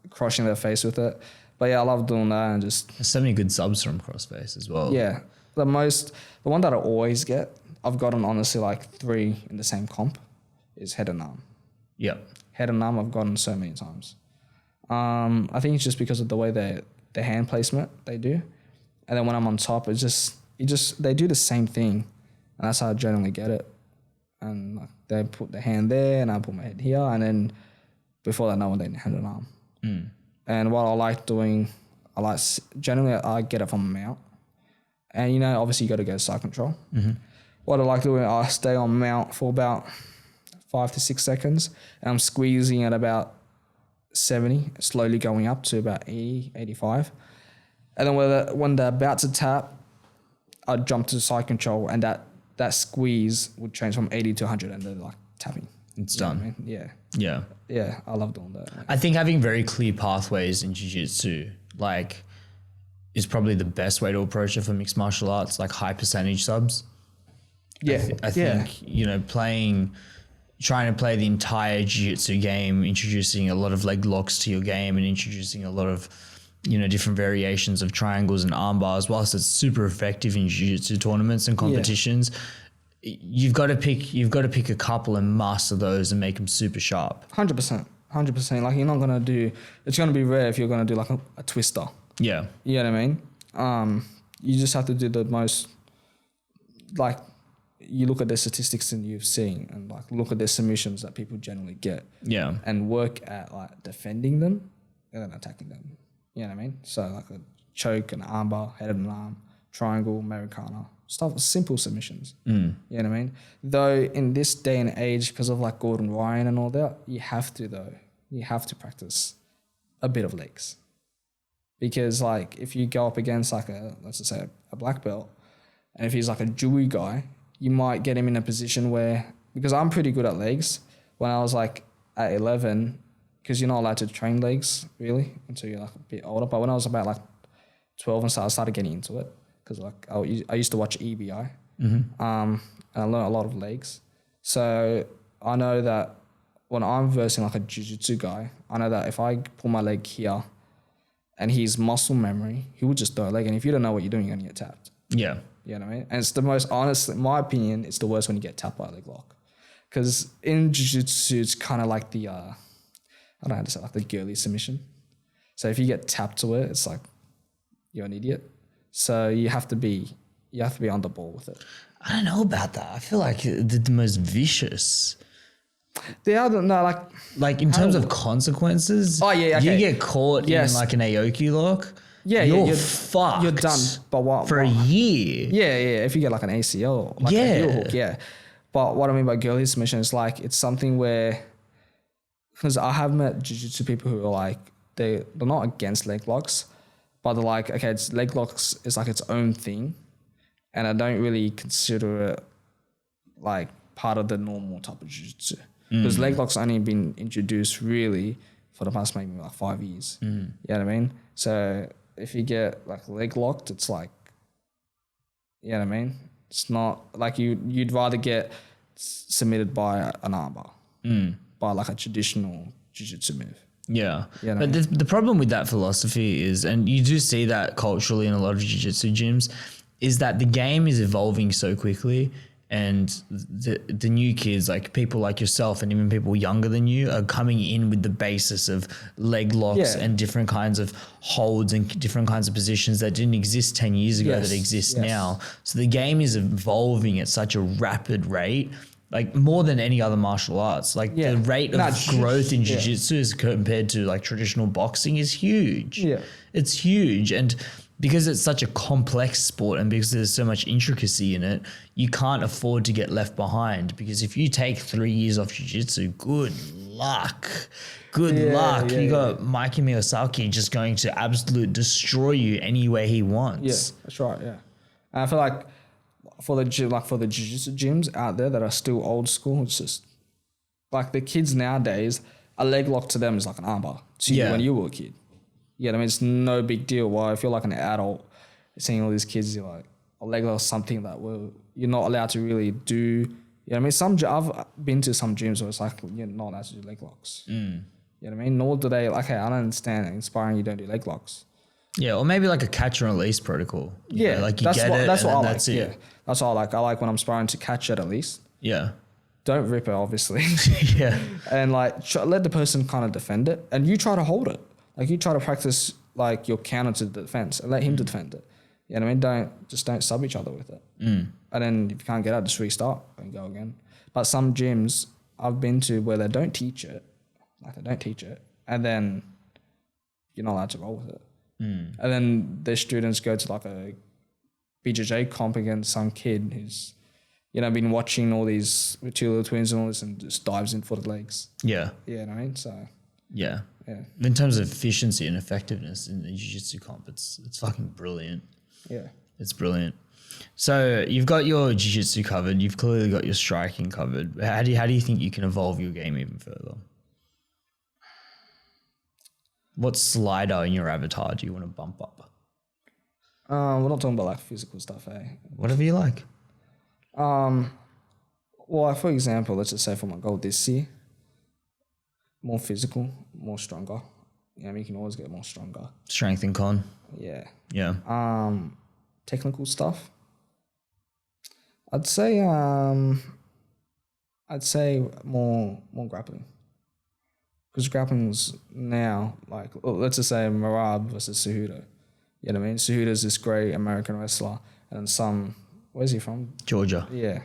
crushing their face with it. But yeah, I love doing that and just. There's so many good subs from crossface as well. Yeah. The one that I always get, I've gotten honestly like 3 in the same comp, is head and arm. Yep. Head and arm I've gotten so many times. I think it's just because of the way the hand placement they do. And then when I'm on top, it's just they do the same thing. And that's how I generally get it. And like, they put the hand there and I put my head here. And then before that, no one did hand and arm. And what I like doing, generally I get it from a mount. And, you know, obviously you got to go side control. What I like doing, I stay on mount for about 5 to 6 seconds. And I'm squeezing at about 70, slowly going up to about 80, 85. And then when they're about to tap, I'd jump to side control and that squeeze would change from 80 to 100 and they're like tapping. It's done. I mean? Yeah. Yeah. Yeah, I love doing that. I think having very clear pathways in jiu-jitsu, like, is probably the best way to approach it for mixed martial arts, like high percentage subs. Yeah. I think, you know, trying to play the entire jiu-jitsu game, introducing a lot of leg locks to your game and introducing a lot of, you know, different variations of triangles and arm bars, whilst it's super effective in jiu-jitsu tournaments and competitions, you've got to pick a couple and master those and make them super sharp. 100%. Like you're not going to do, it's going to be rare if you're going to do like a twister. Yeah. You know what I mean? You just have to do the most, like, you look at the statistics and you've seen and like look at the submissions that people generally get. Yeah. And work at like defending them and then attacking them. You know what I mean? So like a choke, an armbar, head and arm, triangle, Americana, stuff, simple submissions. You know what I mean? Though in this day and age, because of like Gordon Ryan and all that, you have to practice a bit of legs. Because like if you go up against like let's just say a black belt, and if he's like a Jewy guy, you might get him in a position where, because I'm pretty good at legs, when I was like at 11, because you're not allowed to train legs really until you're like a bit older. But when I was about like 12 and so I started getting into it because like I used to watch EBI, and I learned a lot of legs. So I know that when I'm versing like a jiu-jitsu guy, I know that if I pull my leg here and he's muscle memory, he would just throw a leg. And if you don't know what you're doing, you're going to get tapped. Yeah. You know what I mean? And it's the most honest, in my opinion, it's the worst when you get tapped by a leg lock. Because in jiu-jitsu, it's kind of like the, I don't know how to say, like the girly submission. So if you get tapped to it, it's like you're an idiot. So you have to be on the ball with it. I don't know about that. I feel like the most vicious. The other, no, like in terms of consequences. Oh yeah, okay. You get caught in like an Aoki lock. Yeah, you're fucked. You're done. But what for a year? Yeah. If you get like an ACL, like a heel hook, yeah. But what I mean by girly submission is like it's something where, because I have met jiu-jitsu people who are like they're not against leg locks, but they're like, okay, it's leg locks is like its own thing, and I don't really consider it like part of the normal type of jiu-jitsu. Because leg locks only been introduced really for the past maybe like 5 years. You know what I mean? So if you get like leg locked, it's like, you know what I mean? It's not like you'd rather get submitted by an armbar, by like a traditional jiu-jitsu move. Yeah. You know But the problem with that philosophy is, and you do see that culturally in a lot of jiu-jitsu gyms, is that the game is evolving so quickly. And the new kids, like people like yourself and even people younger than you, are coming in with the basis of leg locks and different kinds of holds and different kinds of positions that didn't exist 10 years ago that exist now. So the game is evolving at such a rapid rate, like more than any other martial arts. Like the rate of growth in jiu-jitsu as compared to like traditional boxing is huge. Yeah. It's huge. And because it's such a complex sport and because there's so much intricacy in it, you can't afford to get left behind, because if you take 3 years off jiu-jitsu, good luck. Good luck. You got Mikey Miyosaki just going to absolute destroy you any way he wants. Yeah, that's right, yeah. And I feel like for the jiu-jitsu gyms out there that are still old school, it's just like the kids nowadays, a leg lock to them is like an armbar to you when you were a kid. Yeah, I mean, it's no big deal. Why I feel like an adult seeing all these kids, you're like, a leg lock is something that you're not allowed to really do. You know what I mean? I've been to some gyms where it's like, you're not allowed to do leg locks. You know what I mean? Nor do they, okay, I don't understand inspiring you don't do leg locks. Yeah, or maybe like a catch and release protocol. You know, like you that's get what, it that's and what then I that's like. it. Yeah, that's what I like. I like when I'm sparring to catch it at least. Yeah. Don't rip it, obviously. Yeah. And like let the person kind of defend it, and you try to hold it. Like you try to practice like your counter to the defense and let him to defend it. You know what I mean? Don't sub each other with it. And then if you can't get out, just restart and go again. But some gyms I've been to where they don't teach it, and then you're not allowed to roll with it. And then their students go to like a BJJ comp against some kid who's, you know, been watching all these Rotula twins and all this and just dives in for the legs. Yeah. You know what I mean? So yeah. In terms of efficiency and effectiveness in the jiu-jitsu comp, it's fucking brilliant. Yeah. It's brilliant. So you've got your jiu-jitsu covered. You've clearly got your striking covered. How do you think you can evolve your game even further? What slider in your avatar do you want to bump up? We're not talking about like physical stuff, eh? Whatever you like. Well, like for example, let's just say for my goal this year, more physical, more stronger. You know, I mean, you can always get more stronger. Strength and con. Yeah. Yeah. Technical stuff. I'd say more grappling. Because grappling's now, like, let's just say Marab versus Cejudo. You know what I mean? Cejudo's this great American wrestler, and where's he from? Georgia. Yeah.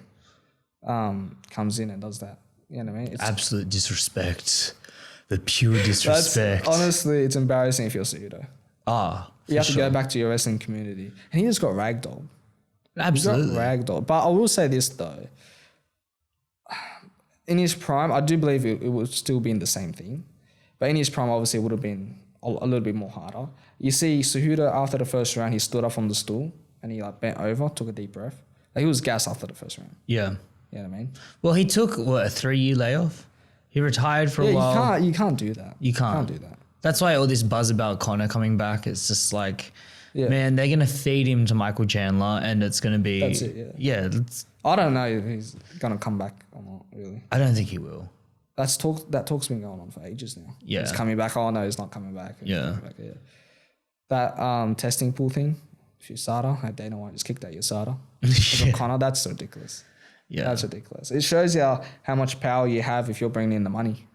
Comes in and does that. You know what I mean? It's absolute disrespect. The pure disrespect. Honestly, it's embarrassing if you're Cejudo. You have to go back to your wrestling community. And he just got ragdolled. Absolutely. He got ragdolled. But I will say this, though. In his prime, I do believe it would still be in the same thing. But in his prime, obviously, it would have been a little bit more harder. You see, Cejudo, after the first round, he stood up from the stool and he like bent over, took a deep breath. Like, he was gassed after the first round. Yeah. You know what I mean? Well, he took, a 3-year layoff? He retired for a while. You can't do that. You can't do that. That's why all this buzz about Conor coming back, it's just like, man, they're going to feed him to Michael Chandler and it's going to be... That's it, yeah. I don't know if he's going to come back or not, really. I don't think he will. That talk's been going on for ages now. Yeah. He's coming back. Oh, no, he's not coming back. Yeah. That testing pool thing, if you USADA, Dana White just kicked out your USADA. Conor, that's ridiculous. Yeah. That's ridiculous. It shows you how much power you have if you're bringing in the money.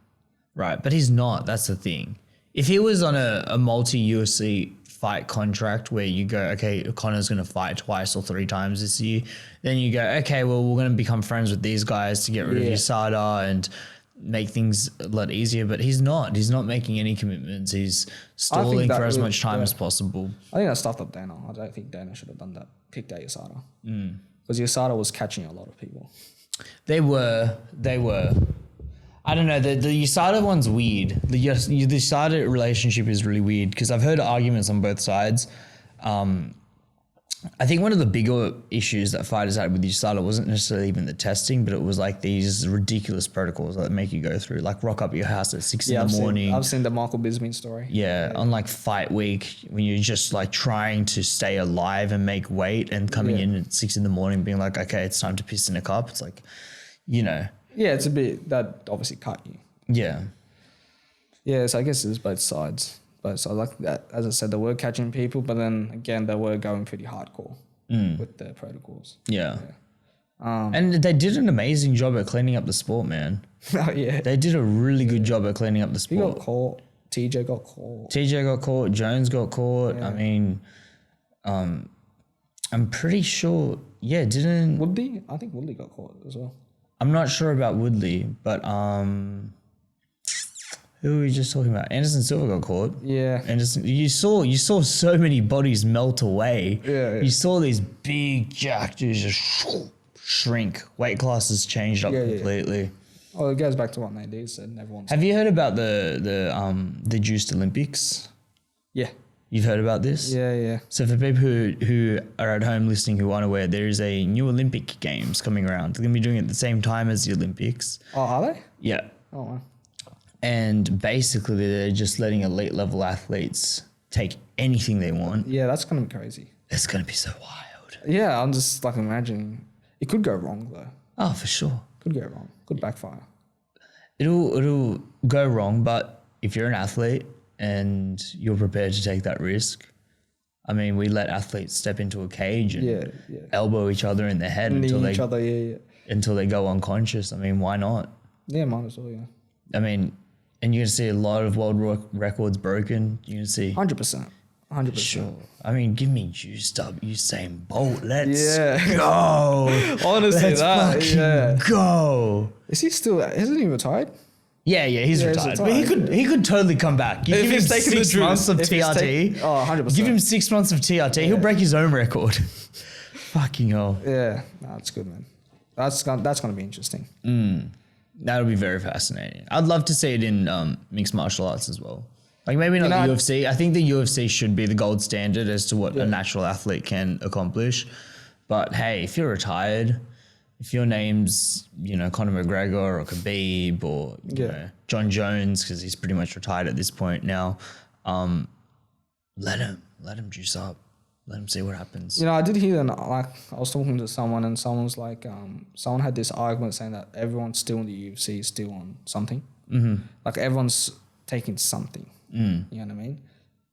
Right, but he's not. That's the thing. If he was on a multi-UFC fight contract where you go, okay, Conor's going to fight twice or 3 times this year, then you go, okay, well, we're going to become friends with these guys to get rid of USADA and make things a lot easier. But he's not. He's not making any commitments. He's stalling for as much time as possible. I think that stuffed up Dana. I don't think Dana should have done that. Kicked out USADA. Because USADA was catching a lot of people. They were. I don't know. The USADA one's weird. The USADA relationship is really weird because I've heard arguments on both sides. I think one of the bigger issues that fighters had with USADA wasn't necessarily even the testing, but it was like these ridiculous protocols that make you go through, like rock up at your house at 6 in the morning. I've seen the Michael Bisping story. Yeah, on like fight week when you're just like trying to stay alive and make weight and coming in at 6 in the morning being like, okay, it's time to piss in a cup. It's like, you know. Yeah, it's a bit, that obviously cut you. Yeah. Yeah, so I guess it's both sides. But so like that, as I said, they were catching people, but then again, they were going pretty hardcore with their protocols. Yeah. And they did an amazing job at cleaning up the sport, man. Oh, yeah. They did a really good job at cleaning up the sport. He got caught. TJ got caught. Jones got caught. Yeah. I mean, I'm pretty sure, didn't... Woodley? I think Woodley got caught as well. I'm not sure about Woodley, but... Who were we just talking about? Anderson Silva got caught. Yeah. Anderson, you saw so many bodies melt away. Yeah. You saw these big jack dudes just shrink. Weight classes changed up completely. Yeah. Oh, it goes back to what Nadine said. Have you heard about the Juiced Olympics? Yeah. You've heard about this? Yeah. So for people who are at home listening who aren't aware, there is a new Olympic Games coming around. They're going to be doing it at the same time as the Olympics. Oh, are they? Yeah. Oh, wow. And basically, they're just letting elite level athletes take anything they want. Yeah, that's going to be crazy. It's going to be so wild. Yeah, I'm just like imagining. It could go wrong, though. Oh, for sure. Could go wrong. Could backfire. It'll go wrong, but if you're an athlete and you're prepared to take that risk, I mean, we let athletes step into a cage and elbow each other in the head until they go unconscious. I mean, why not? Yeah, might as well, yeah. I mean... And you're going to see a lot of world records broken. You're going to see... 100%. 100%. Sure. I mean, give me juiced up Usain Bolt. Let's go. Honestly, let's go. Is he still... Hasn't he retired? Yeah, he's retired. But he could totally come back. You give him 6 months of TRT. 100%. Give him 6 months of TRT. He'll break his own record. Fucking hell. Yeah. No, that's good, man. That's going to be interesting. That'll be very fascinating. I'd love to see it in mixed martial arts as well. Like maybe not the UFC. I think the UFC should be the gold standard as to what a natural athlete can accomplish. But hey, if you're retired, if your name's, Conor McGregor or Khabib or you know, John Jones, because he's pretty much retired at this point now, let him juice up. Let him see what happens. I did hear that, like, I was talking to someone and someone was like, someone had this argument saying that everyone's still in the UFC is still on something. Mm-hmm. Like, everyone's taking something. You know what I mean?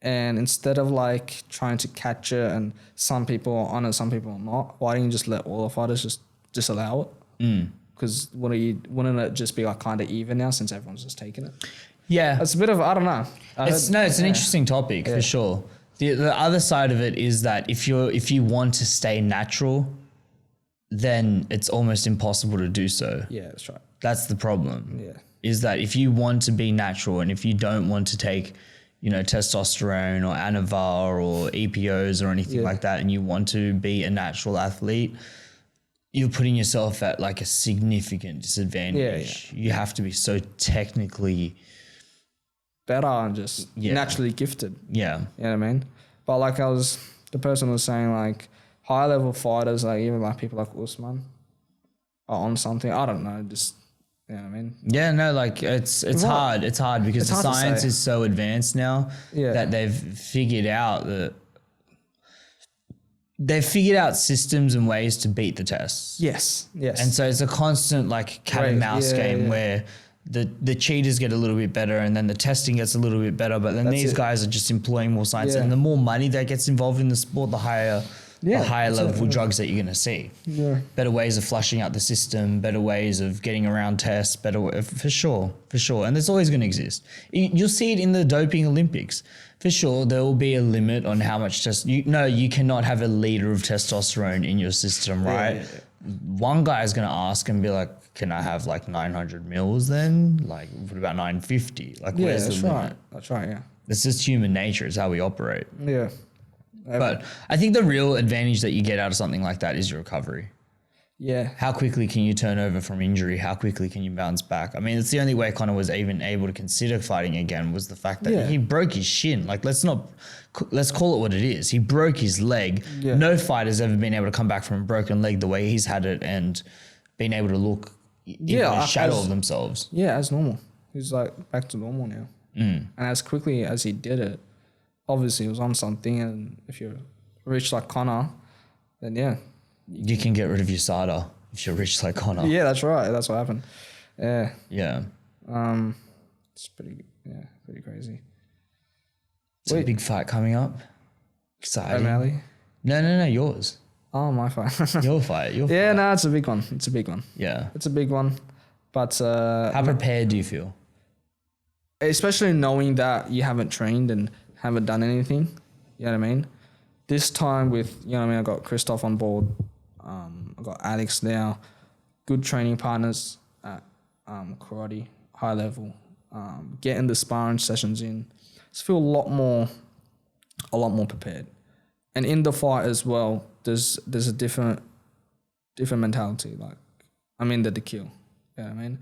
And instead of, like, trying to catch it and some people are on it, some people are not, why don't you just let all the fighters just allow it? Because wouldn't it just be, like, kind of even now since everyone's just taking it? Yeah. It's a bit of, I don't know. It's an interesting topic for sure. The other side of it is that if you want to stay natural, then it's almost impossible to do so. Yeah, that's right. That's the problem. Yeah. Is that if you want to be natural and if you don't want to take testosterone or Anavar or EPOs or anything like that, and you want to be a natural athlete, you're putting yourself at like a significant disadvantage. You have to be so technically better and just naturally gifted. Yeah. You know what I mean? But like the person was saying, like high level fighters, like even like people like Usman are on something. I don't know, just, you know what I mean? Yeah, no, like it's hard. It's hard because the science is so advanced now that they've figured out systems and ways to beat the tests. Yes. And so it's a constant like cat and mouse game where the cheaters get a little bit better and then the testing gets a little bit better, but then these guys are just employing more science, and the more money that gets involved in the sport, the higher level drugs that you're going to see. Yeah. Better ways of flushing out the system, better ways of getting around tests, for sure. And there's always going to exist. You'll see it in the doping Olympics. For sure, there will be a limit on how much you cannot have a liter of testosterone in your system, right? Yeah. One guy is going to ask and be like, can I have like 900 mils then? Like, what about 950? Like, where's the limit? That's right, yeah. It's just human nature. It's how we operate. Yeah. But I think the real advantage that you get out of something like that is your recovery. Yeah. How quickly can you turn over from injury? How quickly can you bounce back? I mean, it's the only way Conor was even able to consider fighting again was the fact that he broke his shin. Like, let's call it what it is. He broke his leg. Yeah. No fighter's ever been able to come back from a broken leg the way he's had it and been able to look in a shadow of themselves. Yeah, as normal. He's like back to normal now. And as quickly as he did it, obviously he was on something, and if you're rich like Conor, then you can get rid of your SADA if you're rich like Conor. Yeah, that's right. That's what happened. Yeah. Yeah. It's pretty crazy. It's a big fight coming up. Exciting. O'Malley? No, yours. Oh, my fight. Your fight. Yeah, no, it's a big one. Yeah. It's a big one. But how prepared do you feel? Especially knowing that you haven't trained and haven't done anything. You know what I mean? This time with, I got Christoph on board. I got Alex now. Good training partners at karate, high level. Getting the sparring sessions in. Just feel a lot more prepared. And in the fight as well, there's a different mentality. Like, I'm in there to kill. You know what I mean?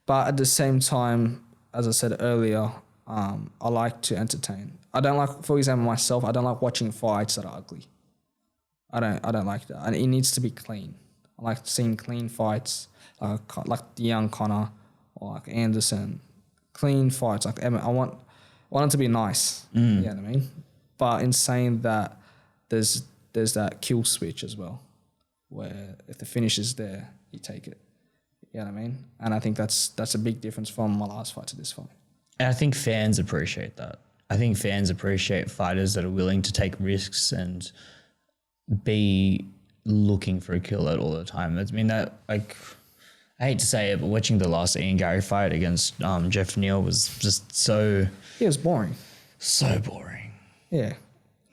But at the same time, as I said earlier, I like to entertain. I don't like, for example, myself, I don't like watching fights that are ugly. I don't like that. And it needs to be clean. I like seeing clean fights, like the young Conor or like Anderson. Clean fights. Like I want it to be nice. You know what I mean? But in saying that, there's that kill switch as well, where if the finish is there, you take it. You know what I mean? And I think that's a big difference from my last fight to this fight. And I think fans appreciate that. I think fans appreciate fighters that are willing to take risks and be looking for a kill at all the time. I mean, that, like, I hate to say it, but watching the last Ian Gary fight against Jeff Neal was just so... It was boring. So boring. Yeah.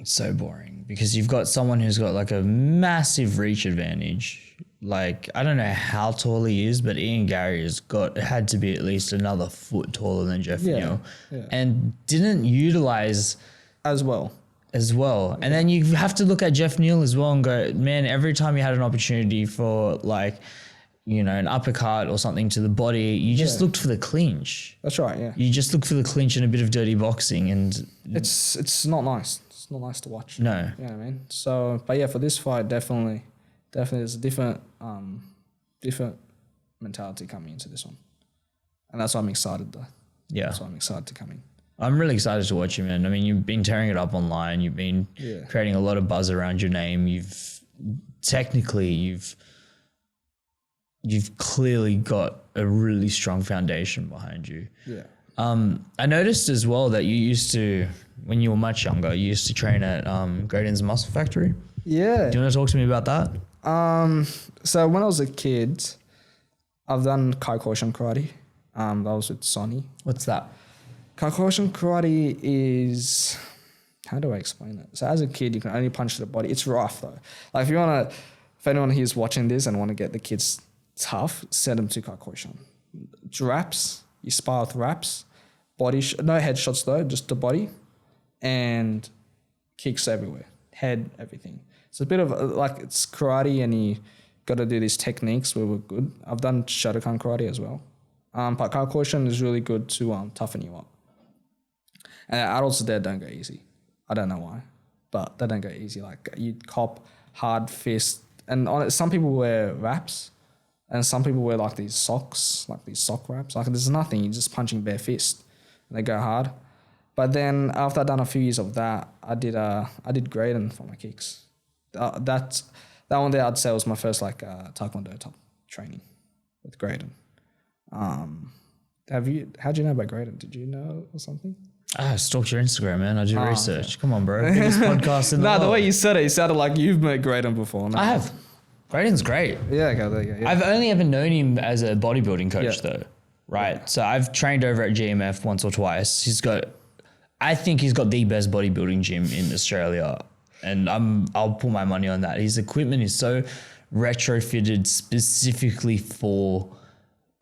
So boring because you've got someone who's got like a massive reach advantage. Like, I don't know how tall he is, but Ian Gary had to be at least another foot taller than Jeff Neal and didn't utilize as well. And then you have to look at Jeff Neal as well and go, man, every time you had an opportunity for like, an uppercut or something to the body, you just looked for the clinch. That's right, yeah. You just look for the clinch and a bit of dirty boxing, and it's not nice. It's not nice to watch. No. You know what I mean? So, but yeah, for this fight, definitely there's a different mentality coming into this one. And that's why I'm excited though. Yeah. That's why I'm excited to come in. I'm really excited to watch you, man. I mean, you've been tearing it up online. You've been creating a lot of buzz around your name. You've clearly got a really strong foundation behind you. Yeah. I noticed as well that you used to, when you were much younger, you used to train at Graydon's Muscle Factory. Yeah. Do you want to talk to me about that? So when I was a kid, I've done Kyokushin karate. That was with Sonny. What's that? Kyokushin karate is, how do I explain it? So as a kid, you can only punch to the body. It's rough though. Like if anyone here is watching this and want to get the kids tough, send them to Kyokushin. Wraps, you spar with wraps. No headshots though, just the body. and kicks everywhere, head, everything. It's a bit of like it's karate, and you got to do these techniques where we're good. I've done Shotokan karate as well. But Kyokushin is really good to toughen you up. And adults there don't go easy. I don't know why, but they don't go easy. Like you cop hard fist, and on it, some people wear wraps, and some people wear like these socks, like these sock wraps. Like there's nothing. You're just punching bare fist, and they go hard. But then after I'd done a few years of that, I did Graydon for my kicks. That one there I'd say was my first like Taekwondo type training with Graydon. How'd you know about Graydon? Did you know or something? I stalked your Instagram, man. I do research. Okay. Come on, bro. Biggest podcast in the world. The way you said it sounded like you've met Graydon before. No? I have. Graydon's great. Yeah, okay, there you go. Yeah. I've only ever known him as a bodybuilding coach though, right? Yeah. So I've trained over at GMF once or twice. I think he's got the best bodybuilding gym in Australia, and I'll put my money on that. His equipment is so retrofitted specifically for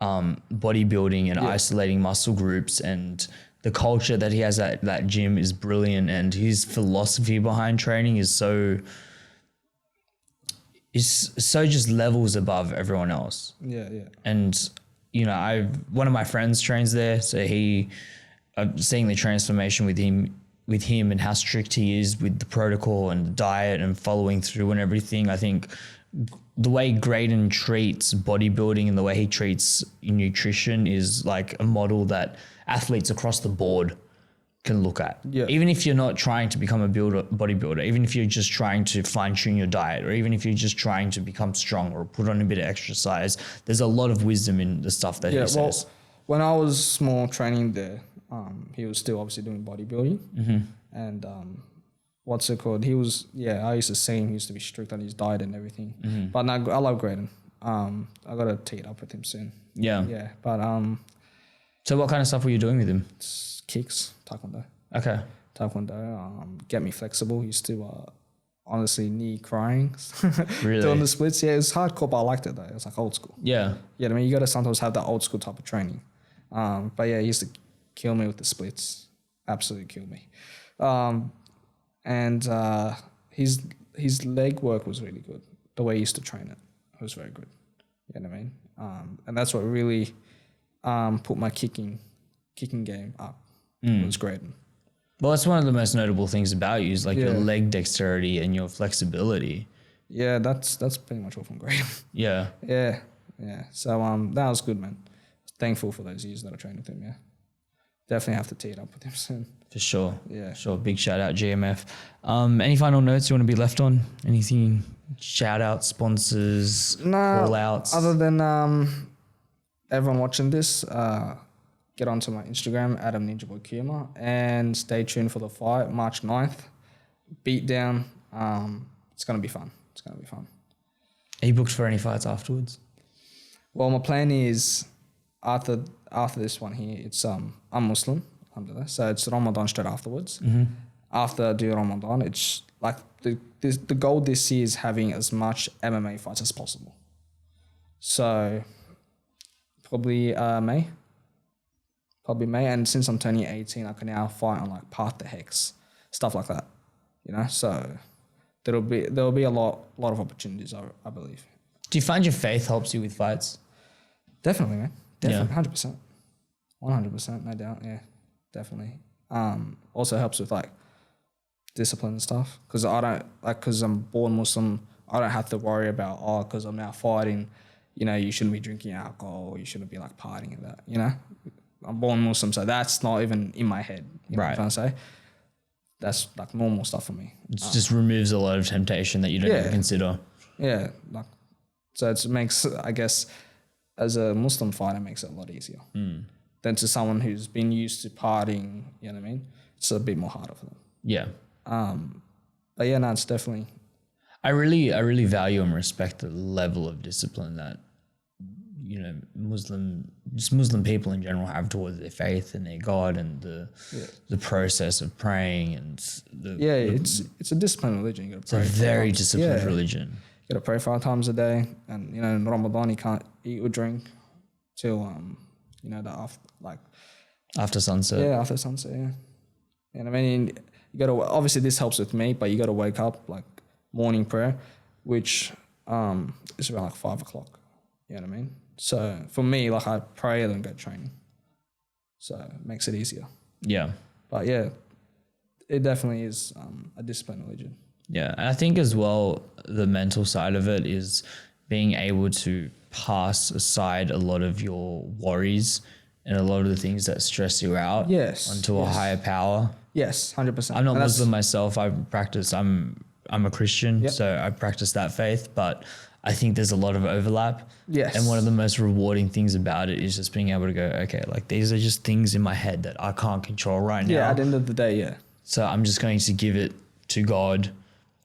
bodybuilding and isolating muscle groups, and the culture that he has at that gym is brilliant, and his philosophy behind training is so just levels above everyone else. Yeah, yeah. And you know, one of my friends trains there, so I'm seeing the transformation with him and how strict he is with the protocol and the diet and following through and everything. I think the way Graydon treats bodybuilding and the way he treats nutrition is like a model that athletes across the board can look at. Yeah. Even if you're not trying to become a bodybuilder, even if you're just trying to fine tune your diet, or even if you're just trying to become strong or put on a bit of exercise, there's a lot of wisdom in the stuff that he says. Well, when I was small training there, he was still obviously doing bodybuilding. Mm-hmm. And what's it called? He was, I used to see him. He used to be strict on his diet and everything. Mm-hmm. But no, I love Graydon. I got to tee it up with him soon. Yeah. Yeah. But so what kind of stuff were you doing with him? Kicks, Taekwondo. Okay. Taekwondo, get me flexible. He used to honestly knee crying. Really? Doing the splits. Yeah, it was hardcore, but I liked it though. It was like old school. Yeah. Yeah, I mean, you got to sometimes have that old school type of training. But yeah, he used to kill me with the splits. Absolutely kill me. And his leg work was really good. The way he used to train it was very good. You know what I mean? And that's what really put my kicking game up. It was great. Well, that's one of the most notable things about you is like your leg dexterity and your flexibility. Yeah, that's pretty much all from Graydon. Yeah. Yeah. So that was good, man. Thankful for those years that I trained with him. Yeah, definitely have to tee it up with him soon. For sure. Yeah. Sure. Big shout out GMF. Any final notes you want to be left on? Anything? Shout out sponsors. Call outs. Other than everyone watching this, get onto my Instagram, Aadam Ninja Boy Kumar, and stay tuned for the fight, March 9th. Beatdown. It's gonna be fun. Are you booked for any fights afterwards? Well, my plan is after this one here, it's I'm Muslim, alhamdulillah, so it's Ramadan straight afterwards. Mm-hmm. After I do Ramadan, it's like the goal this year is having as much MMA fights as possible. So probably May, and since I'm turning 18, I can now fight on like Path to Hex, stuff like that, you know. So there'll be a lot of opportunities, I believe. Do you find your faith helps you with fights? Definitely, man. Definitely, 100%. 100%, no doubt, yeah, definitely. Also helps with like discipline and stuff, because because I'm born Muslim, I don't have to worry about, because I'm now fighting, you know, you shouldn't be drinking alcohol, you shouldn't be like partying and that, you know. I'm born Muslim, so that's not even in my head, you know what I'm trying to say? That's like normal stuff for me. It just removes a lot of temptation that you don't even consider. Yeah, like, so it makes, I guess, as a Muslim fighter, it makes it a lot easier than to someone who's been used to partying, you know what I mean? It's a bit more harder for them. Yeah. But yeah, no, it's definitely. I really value and respect the level of discipline that, you know, Muslim people in general have towards their faith and their God and the process of praying and it's a disciplined religion. You got to pray. It's a very disciplined religion. You got to pray 5 times a day, and you know, in Ramadan you can't eat or drink till you know, after sunset. Yeah, after sunset. Yeah, and I mean, You got to, obviously this helps with me, but you got to wake up like morning prayer, which is around like 5 o'clock. You know what I mean? So for me, like I pray and then go training. So it makes it easier. Yeah. But yeah, it definitely is a disciplined religion. Yeah. And I think as well, the mental side of it is being able to pass aside a lot of your worries and a lot of the things that stress you out onto a higher power. Yes, 100%. I'm not Muslim myself. I'm a Christian, Yep. so I practice that faith, but I think there's a lot of overlap. Yes. And one of the most rewarding things about it is just being able to go, okay, like these are just things in my head that I can't control right now. Yeah, at the end of the day, yeah. So I'm just going to give it to God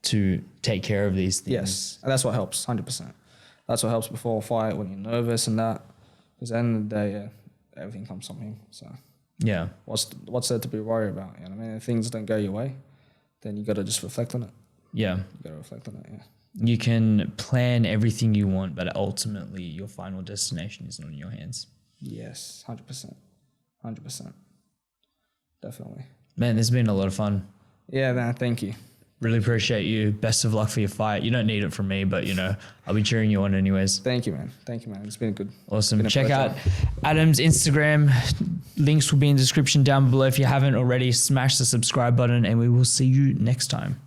to take care of these things. Yes, and that's what helps, 100%. That's what helps before a fight when you're nervous and that. Because at the end of the day, yeah, everything comes from Him. So Yeah. what's there to be worried about? You know what I mean? If things don't go your way, then you got to just reflect on it. Yeah. You got to reflect on it, yeah. You can plan everything you want, but ultimately your final destination is not in your hands. Yes, 100%. 100%. Definitely. Man, this has been a lot of fun. Yeah, man, thank you. Really appreciate you. Best of luck for your fight. You don't need it from me, but I'll be cheering you on anyways. Thank you, man. Thank you, man. It's been good. Awesome. Check out Adam's Instagram. Links will be in the description down below. If you haven't already, smash the subscribe button and we will see you next time.